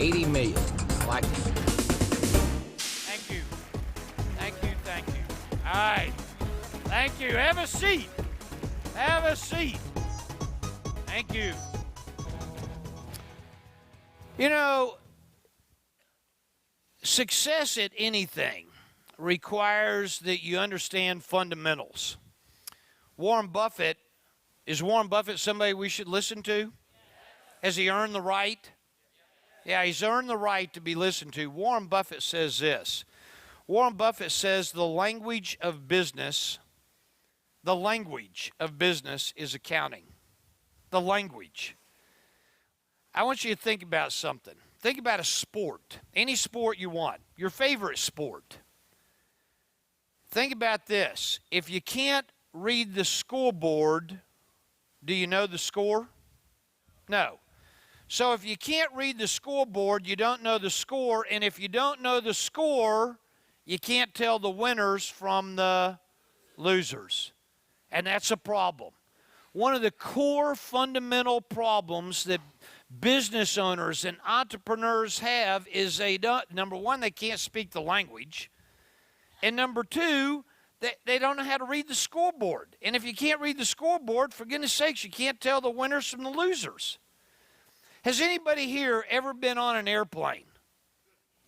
80 million. I like it. Thank you. Thank you. Thank you. All right. Thank you. Have a seat. Have a seat. Thank you. You know, success at anything requires that you understand fundamentals. Is Warren Buffett somebody we should listen to? Has he earned the right? Yeah, he's earned the right to be listened to. Warren Buffett says this. Warren Buffett says the language of business is accounting. The language. I want you to think about something. Think about a sport. Any sport you want. Your favorite sport. Think about this. If you can't read the scoreboard, do you know the score? No. So if you can't read the scoreboard, you don't know the score. And if you don't know the score, you can't tell the winners from the losers. And that's a problem. One of the core fundamental problems that business owners and entrepreneurs have is number one, they can't speak the language. And number two, they don't know how to read the scoreboard. And if you can't read the scoreboard, for goodness sakes, you can't tell the winners from the losers. Has anybody here ever been on an airplane?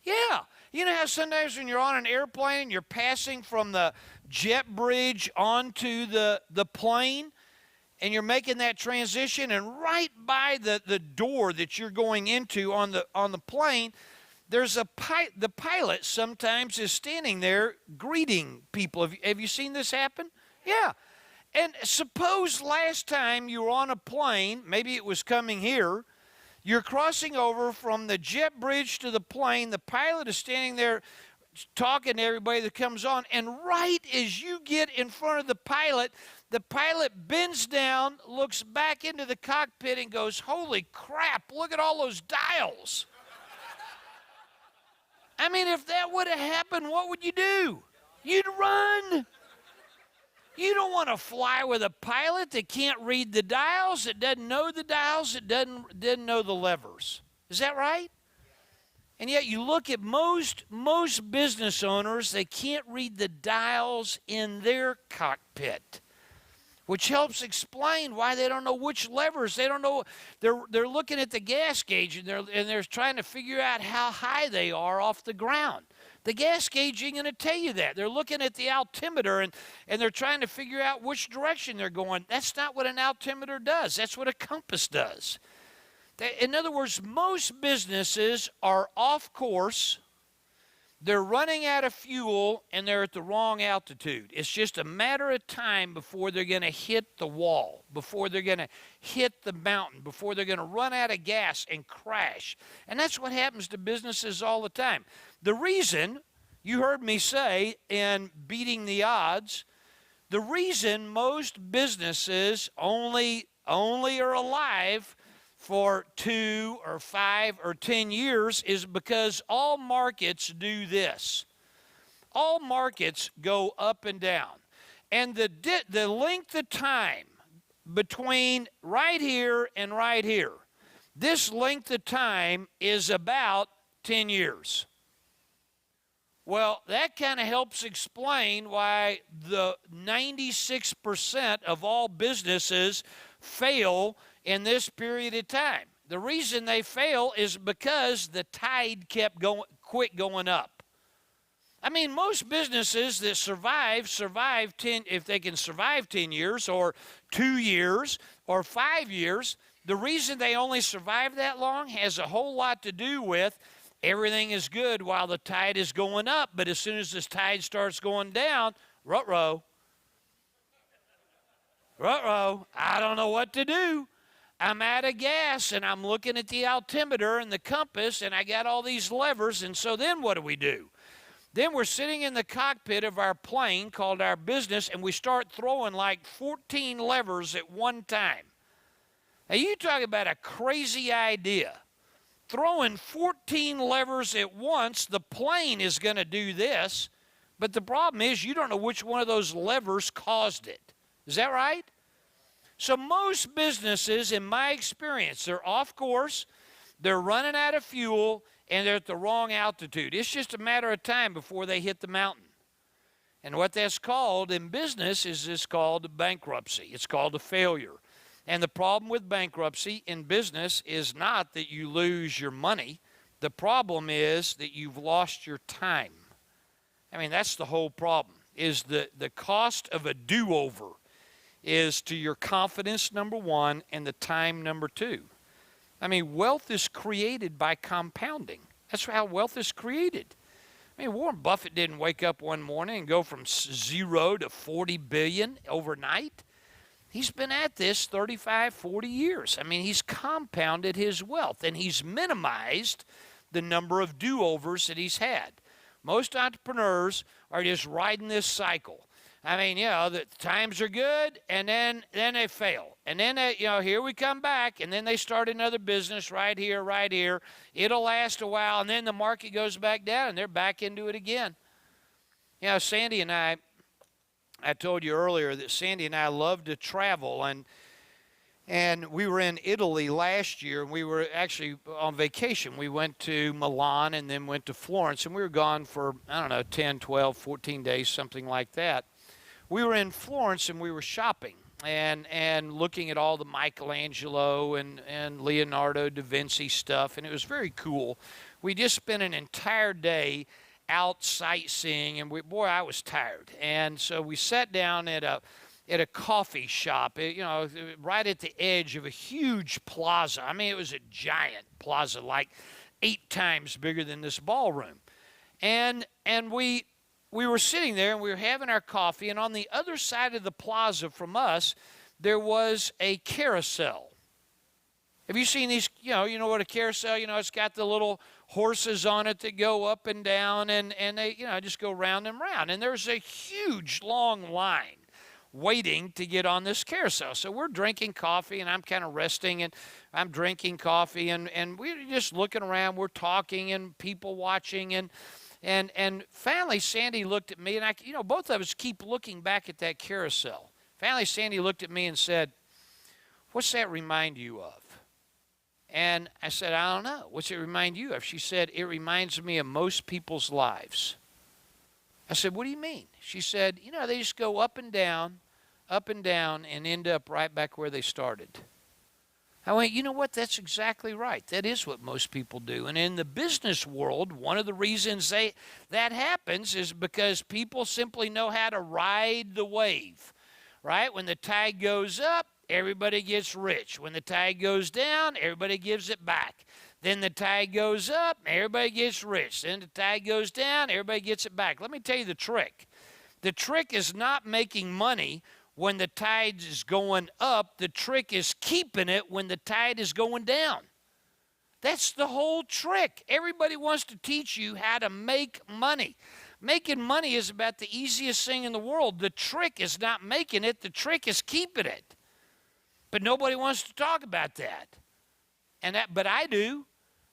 Yeah. You know how sometimes when you're on an airplane and you're passing from the jet bridge onto the plane, and you're making that transition, and right by the door that you're going into on the plane, there's the pilot sometimes is standing there greeting people. Have you seen this happen? Yeah. And suppose last time you were on a plane, maybe it was coming here, you're crossing over from the jet bridge to the plane, the pilot is standing there talking to everybody that comes on, and right as you get in front of the pilot bends down, looks back into the cockpit and goes, "Holy crap, look at all those dials." I mean, if that would have happened, what would you do? You'd run. You don't want to fly with a pilot that can't read the dials, that doesn't know the dials, that didn't know the levers. Is that right? And yet you look at most business owners, they can't read the dials in their cockpit, which helps explain why they don't know which levers. They don't know. They're looking at the gas gauge and they're trying to figure out how high they are off the ground. The gas gauge ain't going to tell you that. They're looking at the altimeter and they're trying to figure out which direction they're going. That's not what an altimeter does. That's what a compass does. In other words, most businesses are off course. They're running out of fuel and they're at the wrong altitude. It's just a matter of time before they're going to hit the wall, before they're going to hit the mountain, before they're going to run out of gas and crash. And that's what happens to businesses all the time. The reason, you heard me say in Beating the Odds, the reason most businesses only are alive for 2 or 5 or 10 years is because all markets do this. All markets go up and down. And the length of time between right here and right here, this length of time is about 10 years. Well, that kind of helps explain why the 96% of all businesses fail in this period of time. The reason they fail is because the tide quit going up. I mean, most businesses that survive 10, if they can survive 10 years or 2 years or 5 years, the reason they only survive that long has a whole lot to do with everything is good while the tide is going up, but as soon as this tide starts going down, ruh-roh, I don't know what to do. I'm out of gas, and I'm looking at the altimeter and the compass, and I got all these levers, and so then what do? Then we're sitting in the cockpit of our plane called our business, and we start throwing like 14 levers at one time. Now, you talk about a crazy idea. Throwing 14 levers at once, the plane is going to do this, but the problem is you don't know which one of those levers caused it. Is that right? So most businesses, in my experience, they're off course. They're running out of fuel, and they're at the wrong altitude. It's just a matter of time before they hit the mountain. And what that's called in business is called a bankruptcy. It's called a failure. And the problem with bankruptcy in business is not that you lose your money. The problem is that you've lost your time. I mean, that's the whole problem, is the cost of a do-over is to your confidence, number one, and the time, number two. I mean, wealth is created by compounding. That's how wealth is created. I mean, Warren Buffett didn't wake up one morning and go from 0 to 40 billion overnight. He's been at this 35, 40 years. I mean, he's compounded his wealth, and he's minimized the number of do-overs that he's had. Most entrepreneurs are just riding this cycle. I mean, the times are good, and then they fail. And then, here we come back, and then they start another business right here. It'll last a while, and then the market goes back down, and they're back into it again. Sandy and I told you earlier that Sandy and I love to travel, and we were in Italy last year, and we were actually on vacation. We went to Milan and then went to Florence, and we were gone for, 10, 12, 14 days, something like that. We were in Florence, and we were shopping and looking at all the Michelangelo and Leonardo da Vinci stuff, and it was very cool. We just spent an entire day out sightseeing, and I was tired. And so we sat down at a coffee shop, right at the edge of a huge plaza. I mean, it was a giant plaza, like 8 times bigger than this ballroom. And we were sitting there, and we were having our coffee, and on the other side of the plaza from us, there was a carousel. Have you seen these, you know what a carousel, it's got the little horses on it that go up and down, and they, just go round and round. And there's a huge, long line waiting to get on this carousel. So we're drinking coffee, and I'm kind of resting, and I'm drinking coffee, and we're just looking around. We're talking, and people watching, and finally Sandy looked at me, and both of us keep looking back at that carousel. Finally Sandy looked at me and said, "What's that remind you of?" And I said, "I don't know. What's it remind you of?" She said, "It reminds me of most people's lives." I said, "What do you mean?" She said, they just go up and down, and end up right back where they started. I went, you know what? That's exactly right. That is what most people do. And in the business world, one of the reasons that happens is because people simply know how to ride the wave, right? When the tide goes up, everybody gets rich. When the tide goes down, everybody gives it back. Then the tide goes up, everybody gets rich. Then the tide goes down, everybody gets it back. Let me tell you the trick. The trick is not making money when the tide is going up. The trick is keeping it when the tide is going down. That's the whole trick. Everybody wants to teach you how to make money. Making money is about the easiest thing in the world. The trick is not making it. The trick is keeping it. But nobody wants to talk about that. But I do.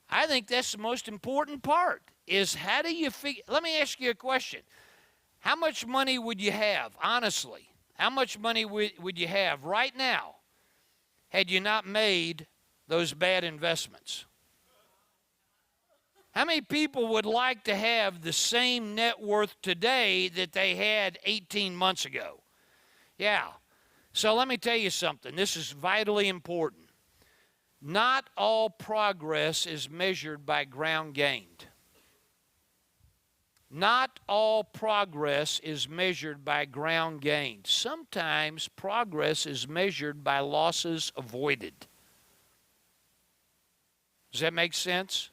I think that's the most important part, is how do you figure. Let me ask you a question. How much money would you have, honestly? How much money would you have right now had you not made those bad investments? How many people would like to have the same net worth today that they had 18 months ago? Yeah. So let me tell you something. This is vitally important. Not all progress is measured by ground gained. Not all progress is measured by ground gained. Sometimes progress is measured by losses avoided. Does that make sense?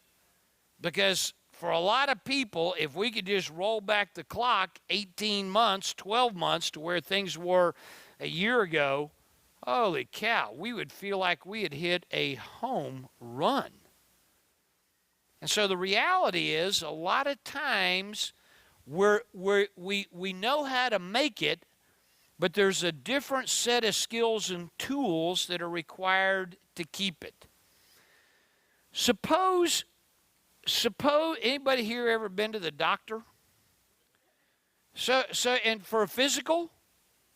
Because for a lot of people, if we could just roll back the clock 18 months, 12 months to where things were a year ago, holy cow, we would feel like we had hit a home run. And so the reality is, a lot of times we know how to make it, but there's a different set of skills and tools that are required to keep it. Suppose anybody here ever been to the doctor? So and for a physical?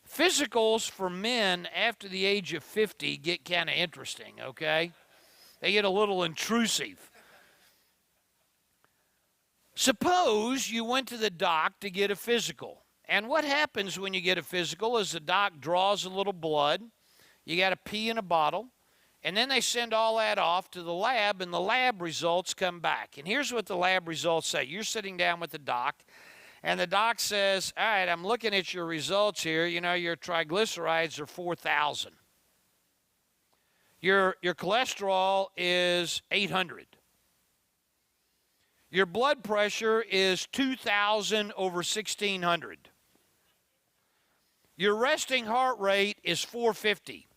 Physicals for men after the age of 50 get kind of interesting, okay? They get a little intrusive. Suppose you went to the doc to get a physical. And what happens when you get a physical is the doc draws a little blood. You got to pee in a bottle. And then they send all that off to the lab, and the lab results come back. And here's what the lab results say. You're sitting down with the doc, and the doc says, all right, I'm looking at your results here. You know, your triglycerides are 4,000. Your cholesterol is 800. Your blood pressure is 2,000 over 1,600. Your resting heart rate is 450.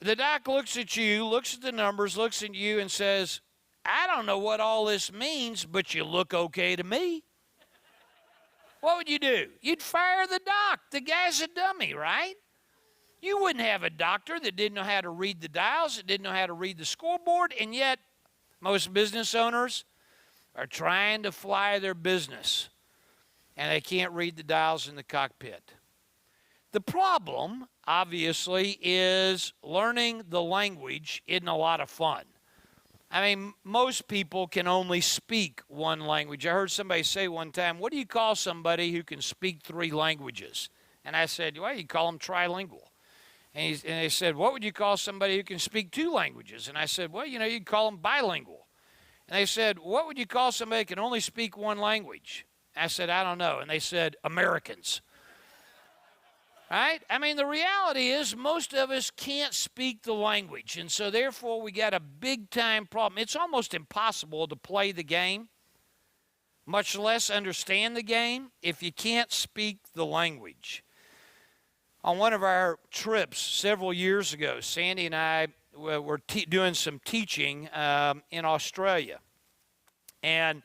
The doc looks at you, looks at the numbers, looks at you and says, I don't know what all this means, but you look okay to me. What would you do? You'd fire the doc. The guy's a dummy, right? You wouldn't have a doctor that didn't know how to read the dials, that didn't know how to read the scoreboard, and yet most business owners are trying to fly their business, and they can't read the dials in the cockpit. The problem, obviously, is learning the language isn't a lot of fun. I mean, most people can only speak one language. I heard somebody say one time, what do you call somebody who can speak 3 languages? And I said, well, you call them trilingual. And they said, what would you call somebody who can speak 2 languages? And I said, well, you know, you'd call them bilingual. And they said, what would you call somebody who can only speak 1 language? I said, I don't know. And they said, Americans. Right? I mean, the reality is most of us can't speak the language, and so therefore we got a big-time problem. It's almost impossible to play the game, much less understand the game, if you can't speak the language. On one of our trips several years ago, Sandy and I were doing some teaching in Australia, and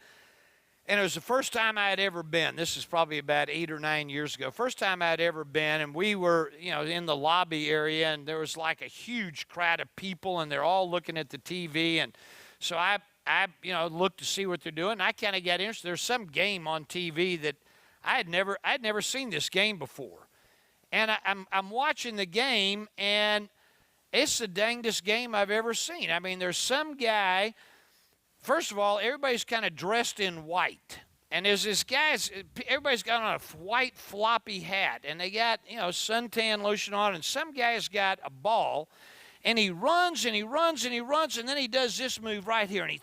it was the first time I had ever been. This is probably about 8 or 9 years ago. First time I had ever been, and we were, you know, in the lobby area, and there was like a huge crowd of people, and they're all looking at the TV. And so I you know, looked to see what they're doing. And I kind of got interested. There's some game on TV that I'd never seen this game before, and I'm watching the game, and it's the dangest game I've ever seen. I mean, there's some guy. First of all, everybody's kind of dressed in white. And there's this guy, everybody's got on a white floppy hat. And they got, you know, suntan lotion on. And some guy's got a ball. And he runs and he runs and he runs. And then he does this move right here. And he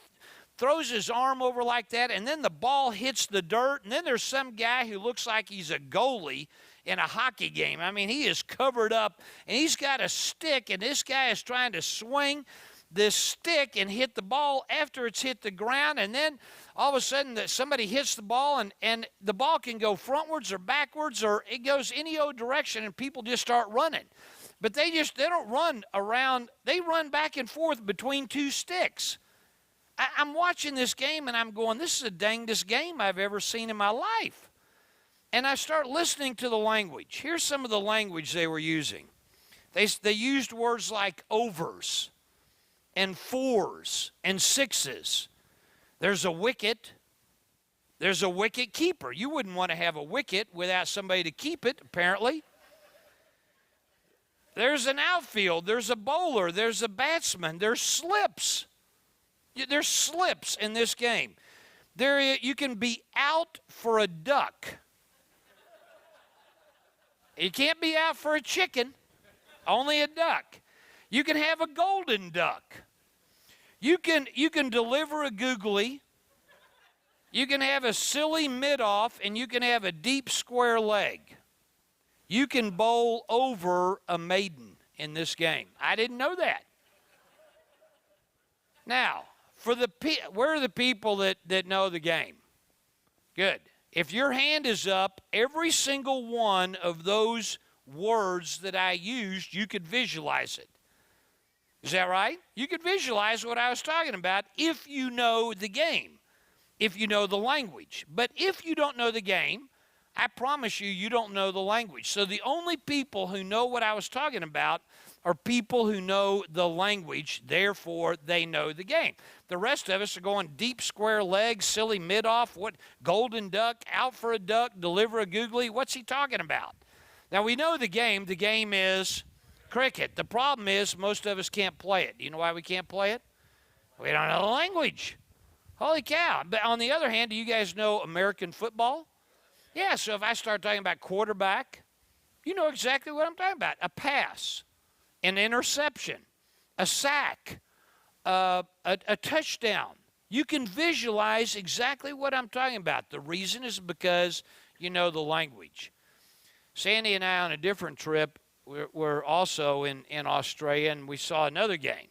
throws his arm over like that. And then the ball hits the dirt. And then there's some guy who looks like he's a goalie in a hockey game. I mean, he is covered up. And he's got a stick. And this guy is trying to swing this stick and hit the ball after it's hit the ground, and then all of a sudden somebody hits the ball, and the ball can go frontwards or backwards, or it goes any old direction, and people just start running. But they don't run around. They run back and forth between 2 sticks. I'm watching this game, and I'm going, this is the dangest game I've ever seen in my life. And I start listening to the language. Here's some of the language they were using. They used words like overs and 4s and 6s. There's a wicket. There's a wicket keeper. You wouldn't want to have a wicket without somebody to keep it, apparently. There's an outfield. There's a bowler. There's a batsman. There's slips. There's slips in this game. You can be out for a duck. You can't be out for a chicken, only a duck. You can have a golden duck. You can deliver a googly. You can have a silly mid-off, and you can have a deep square leg. You can bowl over a maiden in this game. I didn't know that. Now, where are the people that know the game? Good. If your hand is up, every single one of those words that I used, you could visualize it. Is that right? You could visualize what I was talking about if you know the game, if you know the language. But if you don't know the game, I promise you, you don't know the language. So the only people who know what I was talking about are people who know the language, therefore they know the game. The rest of us are going deep square leg, silly mid-off, what golden duck, out for a duck, deliver a googly. What's he talking about? Now we know the game. The game is Cricket. The problem is most of us can't play it. You know why we can't play it? We don't know the language. Holy cow. But on the other hand, do you guys know American football? Yeah, so if I start talking about quarterback, you know exactly what I'm talking about. A pass, an interception, a sack, a touchdown. You can visualize exactly what I'm talking about. The reason is because you know the language. Sandy and I on a different trip, we're also in Australia, and we saw another game.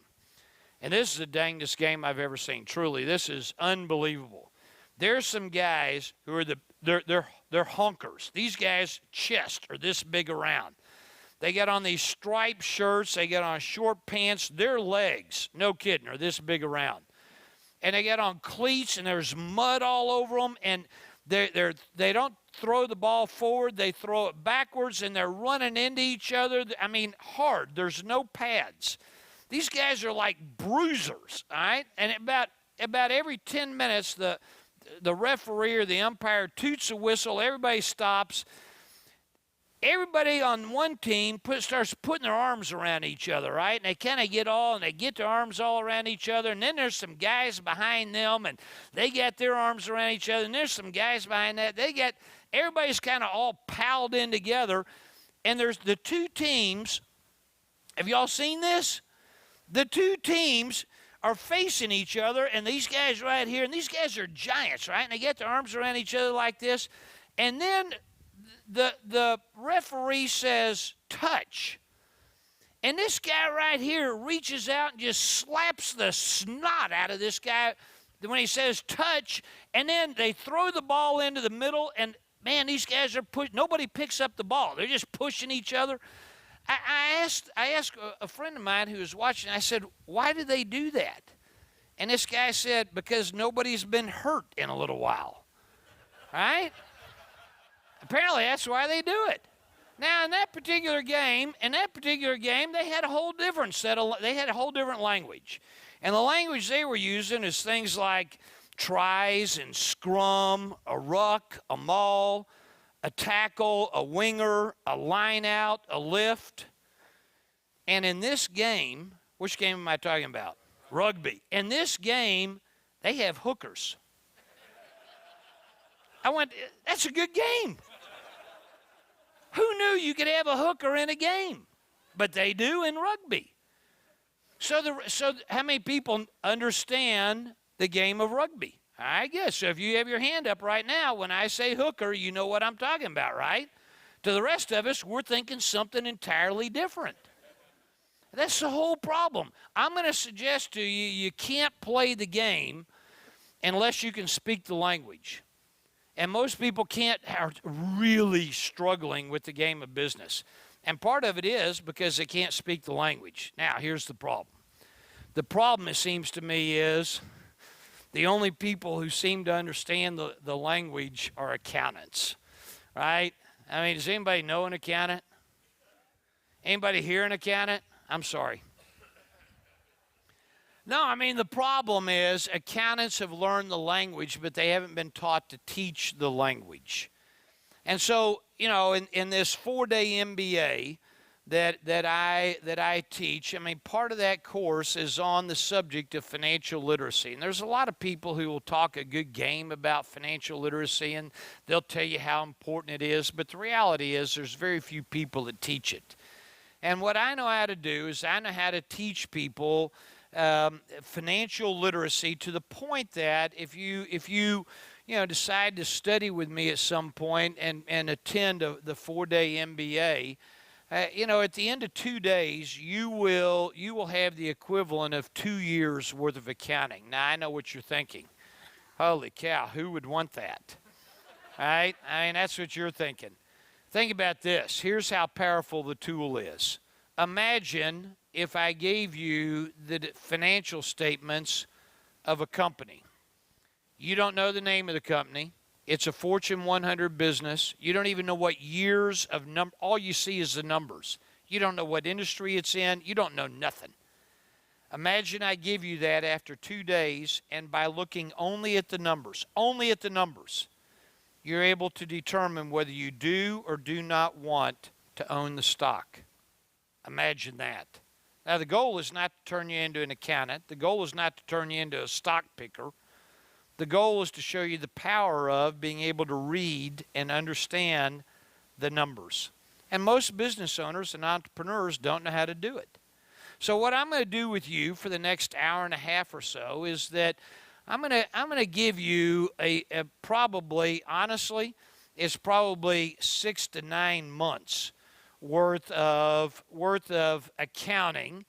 And this is the dangest game I've ever seen. Truly, this is unbelievable. There's some guys who are they're honkers. These guys' chests are this big around. They got on these striped shirts. They got on short pants. Their legs, no kidding, are this big around. And they got on cleats, and there's mud all over them. And they don't throw the ball forward. They throw it backwards, and they're running into each other. I mean, hard. There's no pads. These guys are like bruisers, all right? And about every 10 minutes, the referee or the umpire toots a whistle. Everybody stops. Everybody on one team starts putting their arms around each other, right? And they kind of get their arms all around each other. And then there's some guys behind them, and they got their arms around each other. And there's some guys behind that. Everybody's kind of all piled in together. And there's the two teams. Have y'all seen this? The two teams are facing each other, and these guys right here, and these guys are giants, right? And they get their arms around each other like this. And then the referee says, touch. And this guy right here reaches out and just slaps the snot out of this guy when he says touch. And then they throw the ball into the middle, and, man, these guys are nobody picks up the ball. They're just pushing each other. I asked a friend of mine who was watching, I said, why do they do that? And this guy said, because nobody's been hurt in a little while, right? Apparently that's why they do it. Now, in that particular game, they had a whole different they had a whole different language. And the language they were using is things like tries and scrum, a ruck, a maul, a tackle, a winger, a line out, a lift. And in this game, which game am I talking about? Rugby. In this game, they have hookers. I went, that's a good game. Who knew you could have a hooker in a game? But they do in rugby. So how many people understand the game of rugby? I guess. So if you have your hand up right now, when I say hooker, you know what I'm talking about, right? To the rest of us, we're thinking something entirely different. That's the whole problem. I'm going to suggest to you, you can't play the game unless you can speak the language. And most people are really struggling with the game of business. And part of it is because they can't speak the language. Now, here's the problem. The problem, it seems to me, is the only people who seem to understand the language are accountants, right? I mean, does anybody know an accountant? Anybody here an accountant? I'm sorry. No, I mean, the problem is accountants have learned the language, but they haven't been taught to teach the language. And so, you know, in this 4-day MBA that I teach, I mean, part of that course is on the subject of financial literacy. And there's a lot of people who will talk a good game about financial literacy, and they'll tell you how important it is. But the reality is there's very few people that teach it. And what I know how to do is I know how to teach people financial literacy to the point that if you decide to study with me at some point and attend the 4-day MBA, at the end of 2 days, you will have the equivalent of 2 years worth of accounting. Now, I know what you're thinking. Holy cow, who would want that? Right? I mean, that's what you're thinking. Think about this. Here's how powerful the tool is. Imagine if I gave you the financial statements of a company. You don't know the name of the company. It's a Fortune 100 business. You don't even know what years of number. All you see is the numbers. You don't know what industry it's in. You don't know nothing. Imagine I give you that after 2 days, and by looking only at the numbers, you're able to determine whether you do or do not want to own the stock. Imagine that. Now, the goal is not to turn you into an accountant. The goal is not to turn you into a stock picker. The goal is to show you the power of being able to read and understand the numbers. And most business owners and entrepreneurs don't know how to do it. So what I'm going to do with you for the next hour and a half or so is that I'm going to give you a probably, honestly, it's probably 6 to 9 months worth of accounting.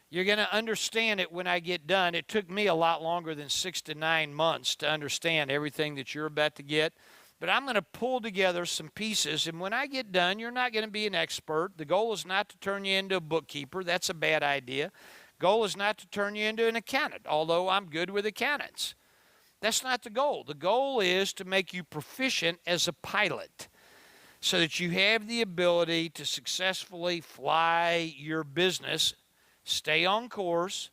You're going to understand it when I get done. It took me a lot longer than 6 to 9 months to understand everything that you're about to get. But I'm going to pull together some pieces, and when I get done, you're not going to be an expert. The goal is not to turn you into a bookkeeper. That's a bad idea. Goal is not to turn you into an accountant, although I'm good with accountants. That's not the goal. The goal is to make you proficient as a pilot so that you have the ability to successfully fly your business, stay on course,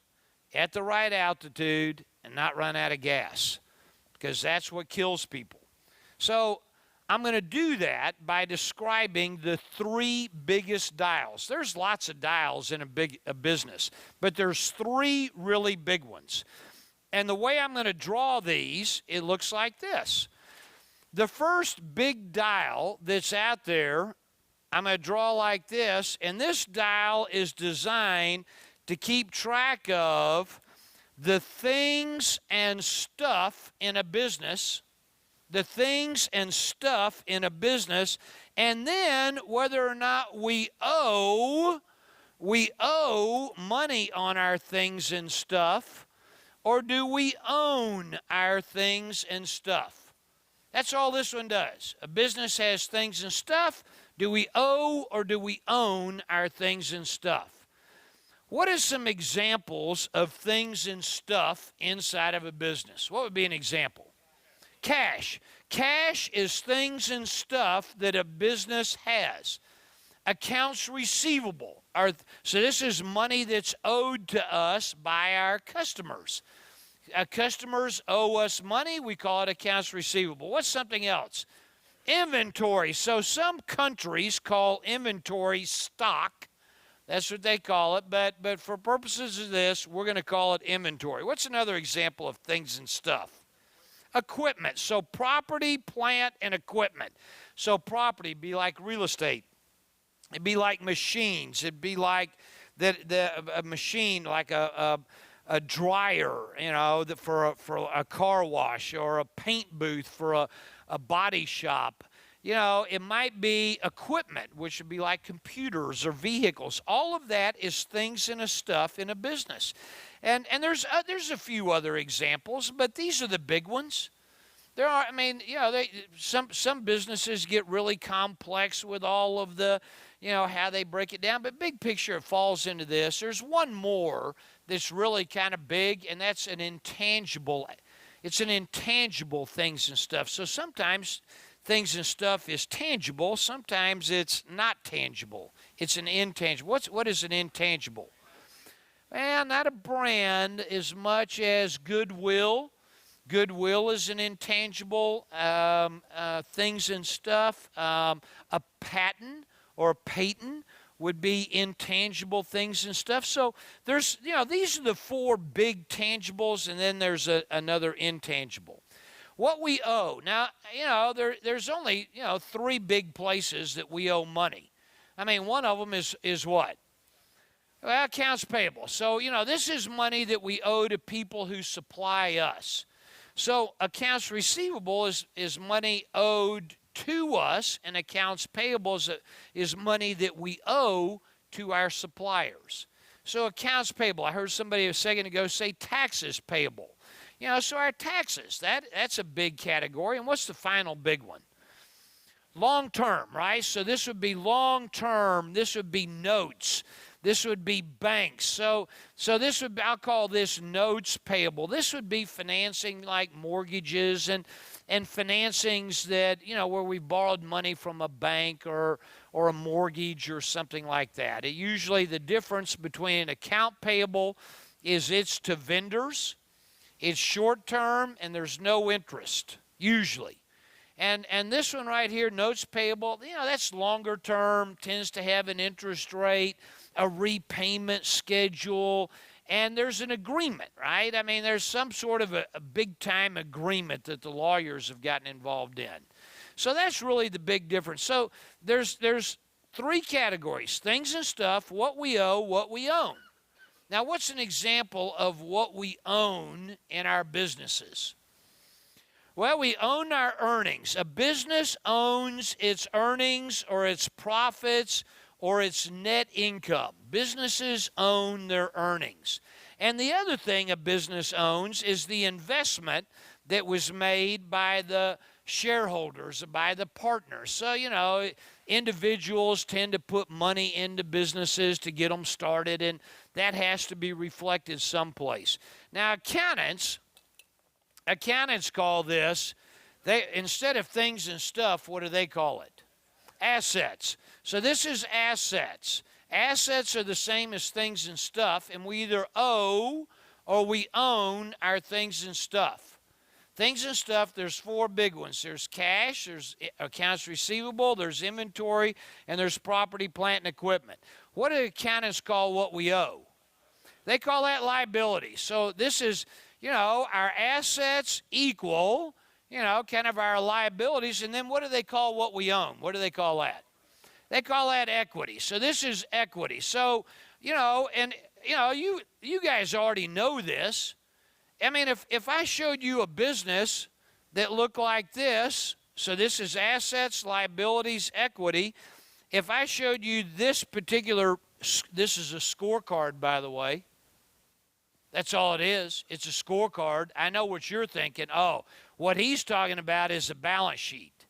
at the right altitude, and not run out of gas, because that's what kills people. So I'm going to do that by describing the 3 biggest dials. There's lots of dials in a business, but there's 3 really big ones. And the way I'm going to draw these, it looks like this. The first big dial that's out there, I'm going to draw like this, and this dial is designed to keep track of the things and stuff in a business, and then whether or not we owe money on our things and stuff, or do we own our things and stuff? That's all this one does. A business has things and stuff. Do we owe or do we own our things and stuff? What are some examples of things and stuff inside of a business? What would be an example? Cash. Cash is things and stuff that a business has. Accounts receivable. So this is money that's owed to us by our customers. Customers owe us money. We call it accounts receivable. What's something else? Inventory. So some countries call inventory stock. That's what they call it. But for purposes of this, we're going to call it inventory. What's another example of things and stuff? Equipment. So property, plant, and equipment. So property would be like real estate. It'd be like machines. It'd be like a machine, like a dryer, for a car wash, or a paint booth for a body shop. It might be equipment, which would be like computers or vehicles. All of that is things and a stuff in a business. And there's a few other examples, but these are the big ones. There are, some businesses get really complex with all of the, how they break it down. But big picture, it falls into this. There's one more that's really kind of big, and that's an intangible. It's an intangible things and stuff. So sometimes things and stuff is tangible. Sometimes it's not tangible. It's an intangible. What is an intangible? Well, not a brand as much as goodwill. Goodwill is an intangible things and stuff. A patent or a patent would be intangible things and stuff. So there's, these are the 4 big tangibles, and then there's another intangible. What we owe. Now, there's only, 3 big places that we owe money. One of them is what? Well, accounts payable. So, this is money that we owe to people who supply us. So accounts receivable is money owed to us, and accounts payable is money that we owe to our suppliers. So accounts payable, I heard somebody a second ago say taxes payable. So our taxes, that's a big category. And what's the final big one? Long term, right? So this would be long term. This would be notes. This would be banks. So this would be, I'll call this notes payable. This would be financing like mortgages and financings that, where we borrowed money from a bank or a mortgage or something like that. Usually the difference between an account payable is it's to vendors, it's short term, and there's no interest, usually. And this one right here, notes payable, that's longer term, tends to have an interest rate, a repayment schedule, and there's an agreement, right? I mean, there's some sort of a big-time agreement that the lawyers have gotten involved in. So that's really the big difference. So there's three categories: things and stuff, what we owe, what we own. Now, what's an example of what we own in our businesses? Well, we own our earnings. A business owns its earnings or its profits or its net income. Businesses own their earnings. And the other thing a business owns is the investment that was made by the shareholders, by the partners. So, individuals tend to put money into businesses to get them started, and that has to be reflected someplace. Now, accountants call this, instead of things and stuff, what do they call it? Assets. So this is assets. Assets are the same as things and stuff, and we either owe or we own our things and stuff. Things and stuff, there's four big ones. There's cash, there's accounts receivable, there's inventory, and there's property, plant, and equipment. What do accountants call what we owe? They call that liability. So this is, our assets equal, kind of our liabilities. And then what do they call what we own? What do they call that? They call that equity. So this is equity. So, you guys already know this. I mean, if I showed you a business that looked like this, so this is assets, liabilities, equity. If I showed you this this is a scorecard, by the way. That's all it is. It's a scorecard. I know what you're thinking. Oh, what he's talking about is a balance sheet.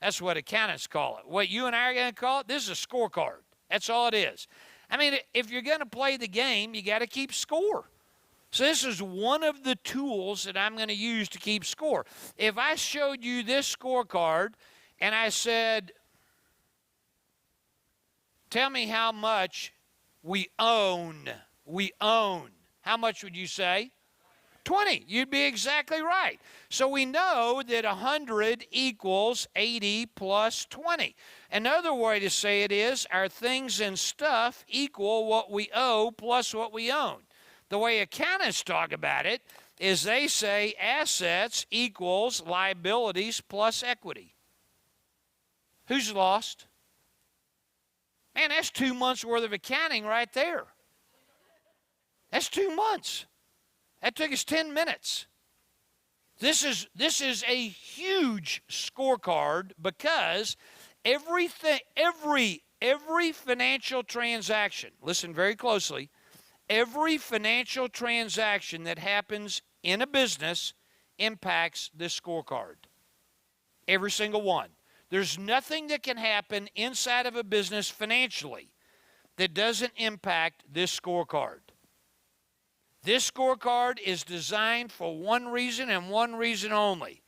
That's what accountants call it. What you and I are going to call it, this is a scorecard. That's all it is. I mean, if you're going to play the game, you got to keep score. So this is one of the tools that I'm going to use to keep score. If I showed you this scorecard and I said, tell me how much we own. How much would you say? 20. You'd be exactly right. So we know that 100 equals 80 plus 20. Another way to say it is our things and stuff equal what we owe plus what we own. The way accountants talk about it is they say assets equals liabilities plus equity. Who's lost? Man, that's 2 months worth of accounting right there. That's 2 months. That took us 10 minutes. This is a huge scorecard because every financial transaction, listen very closely, every financial transaction that happens in a business impacts this scorecard. Every single one. There's nothing that can happen inside of a business financially that doesn't impact this scorecard. This scorecard is designed for one reason and one reason only.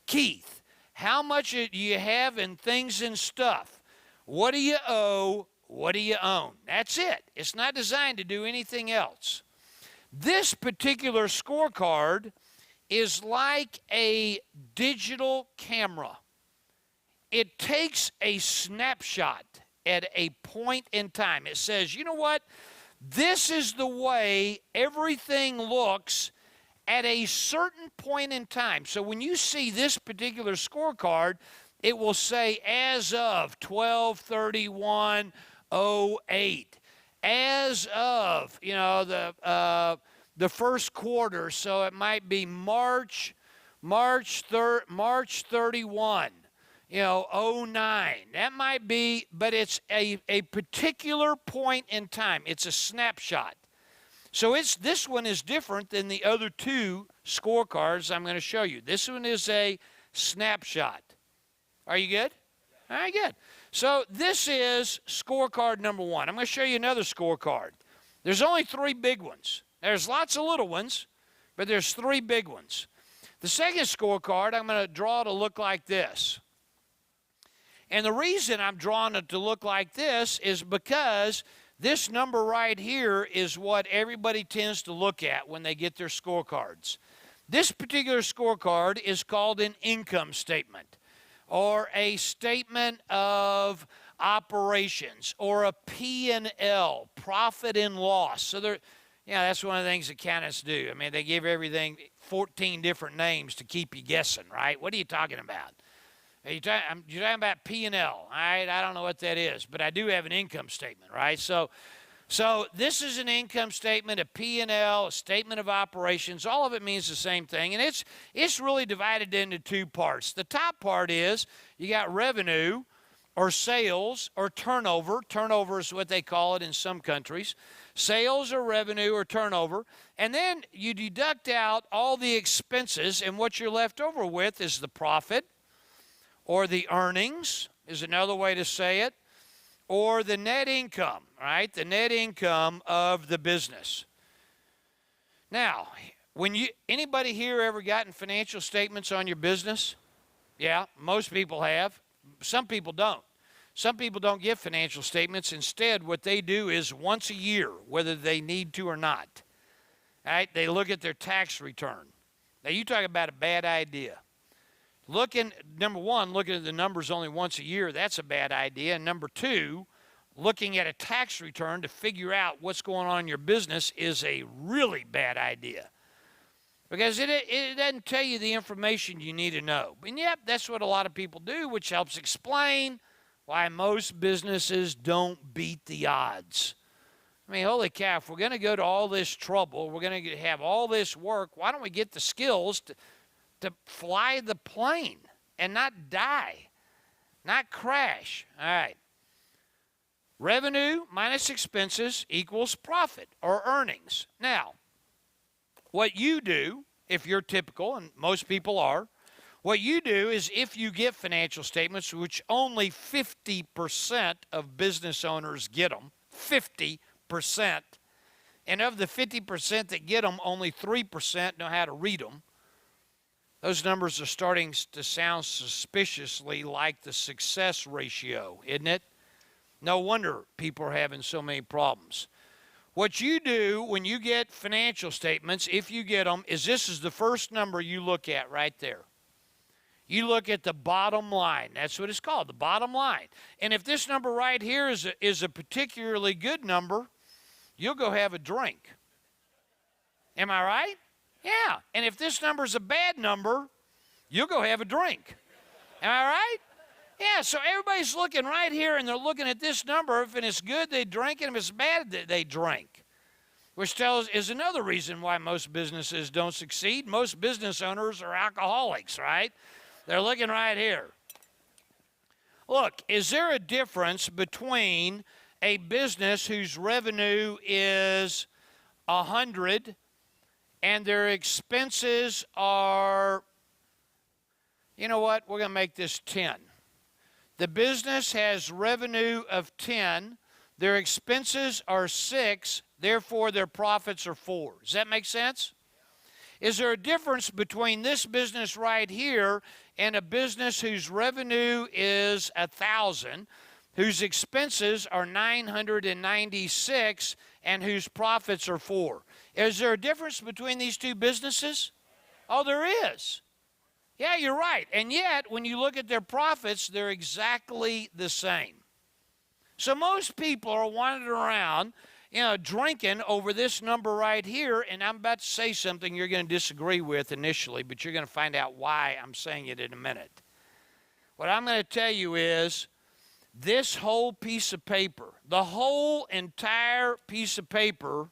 Keith, how much do you have in things and stuff? What do you owe? What do you own? That's it. It's not designed to do anything else. This particular scorecard is like a digital camera. It takes a snapshot at a point in time. It says, you know what? This is the way everything looks at a certain point in time. So when you see this particular scorecard, it will say as of 12/31/08, as of, the first quarter. So it might be March 31. 09. That might be, but it's a particular point in time. It's a snapshot. So this one is different than the other two scorecards I'm going to show you. This one is a snapshot. Are you good? All right, good. So this is scorecard number one. I'm going to show you another scorecard. There's only three big ones. There's lots of little ones, but there's three big ones. The second scorecard, I'm going to draw to look like this. And the reason I'm drawing it to look like this is because this number right here is what everybody tends to look at when they get their scorecards. This particular scorecard is called an income statement. or a statement of operations, or a P&L, profit and loss. So that's one of the things accountants do. I mean, they give everything 14 different names to keep you guessing, right? What are you talking about? You're talking about P&L, all right? I don't know what that is, but I do have an income statement, right? So this is an income statement, a P&L, a statement of operations. All of it means the same thing, and it's really divided into two parts. The top part is you got revenue or sales or turnover. Turnover is what they call it in some countries. Sales or revenue or turnover. And then you deduct out all the expenses, and what you're left over with is the profit, or the earnings is another way to say it, or the net income, right? The net income of the business. Now, anybody here ever gotten financial statements on your business? Yeah, most people have. Some people don't. Some people don't get financial statements. Instead, what they do is once a year, whether they need to or not, right? They look at their tax return. Now, you talk about a bad idea. Number one, looking at the numbers only once a year, that's a bad idea. And number two, looking at a tax return to figure out what's going on in your business is a really bad idea. Because it doesn't tell you the information you need to know. And yep, that's what a lot of people do, which helps explain why most businesses don't beat the odds. I mean, holy cow, if we're going to go to all this trouble, we're going to have all this work, why don't we get the skills to fly the plane and not die, not crash? All right. Revenue minus expenses equals profit or earnings. Now, what you do, if you're typical, and most people are, what you do is if you get financial statements, which only 50% of business owners get them, 50%, and of the 50% that get them, only 3% know how to read them. Those numbers are starting to sound suspiciously like the success ratio, isn't it? No wonder people are having so many problems. What you do when you get financial statements, if you get them, is this is the first number you look at right there. You look at the bottom line. That's what it's called, the bottom line. And if this number right here is a particularly good number, you'll go have a drink. Am I right? Yeah. And if this number is a bad number, you'll go have a drink. Am I right? Yeah, so everybody's looking right here, and they're looking at this number. If it's good, they drink, and if it's bad, they drink. Which is another reason why most businesses don't succeed. Most business owners are alcoholics, right? They're looking right here. Look, is there a difference between a business whose revenue is 100 and their expenses are, you know what, we're going to make this 10. The business has revenue of 10, their expenses are 6, therefore their profits are 4. Does that make sense? Is there a difference between this business right here and a business whose revenue is 1,000, whose expenses are 996, and whose profits are 4? Is there a difference between these two businesses? Oh, there is. Yeah, you're right. And yet, when you look at their profits, they're exactly the same. So most people are wandering around, drinking over this number right here, and I'm about to say something you're going to disagree with initially, but you're going to find out why I'm saying it in a minute. What I'm going to tell you is this whole piece of paper, the whole entire piece of paper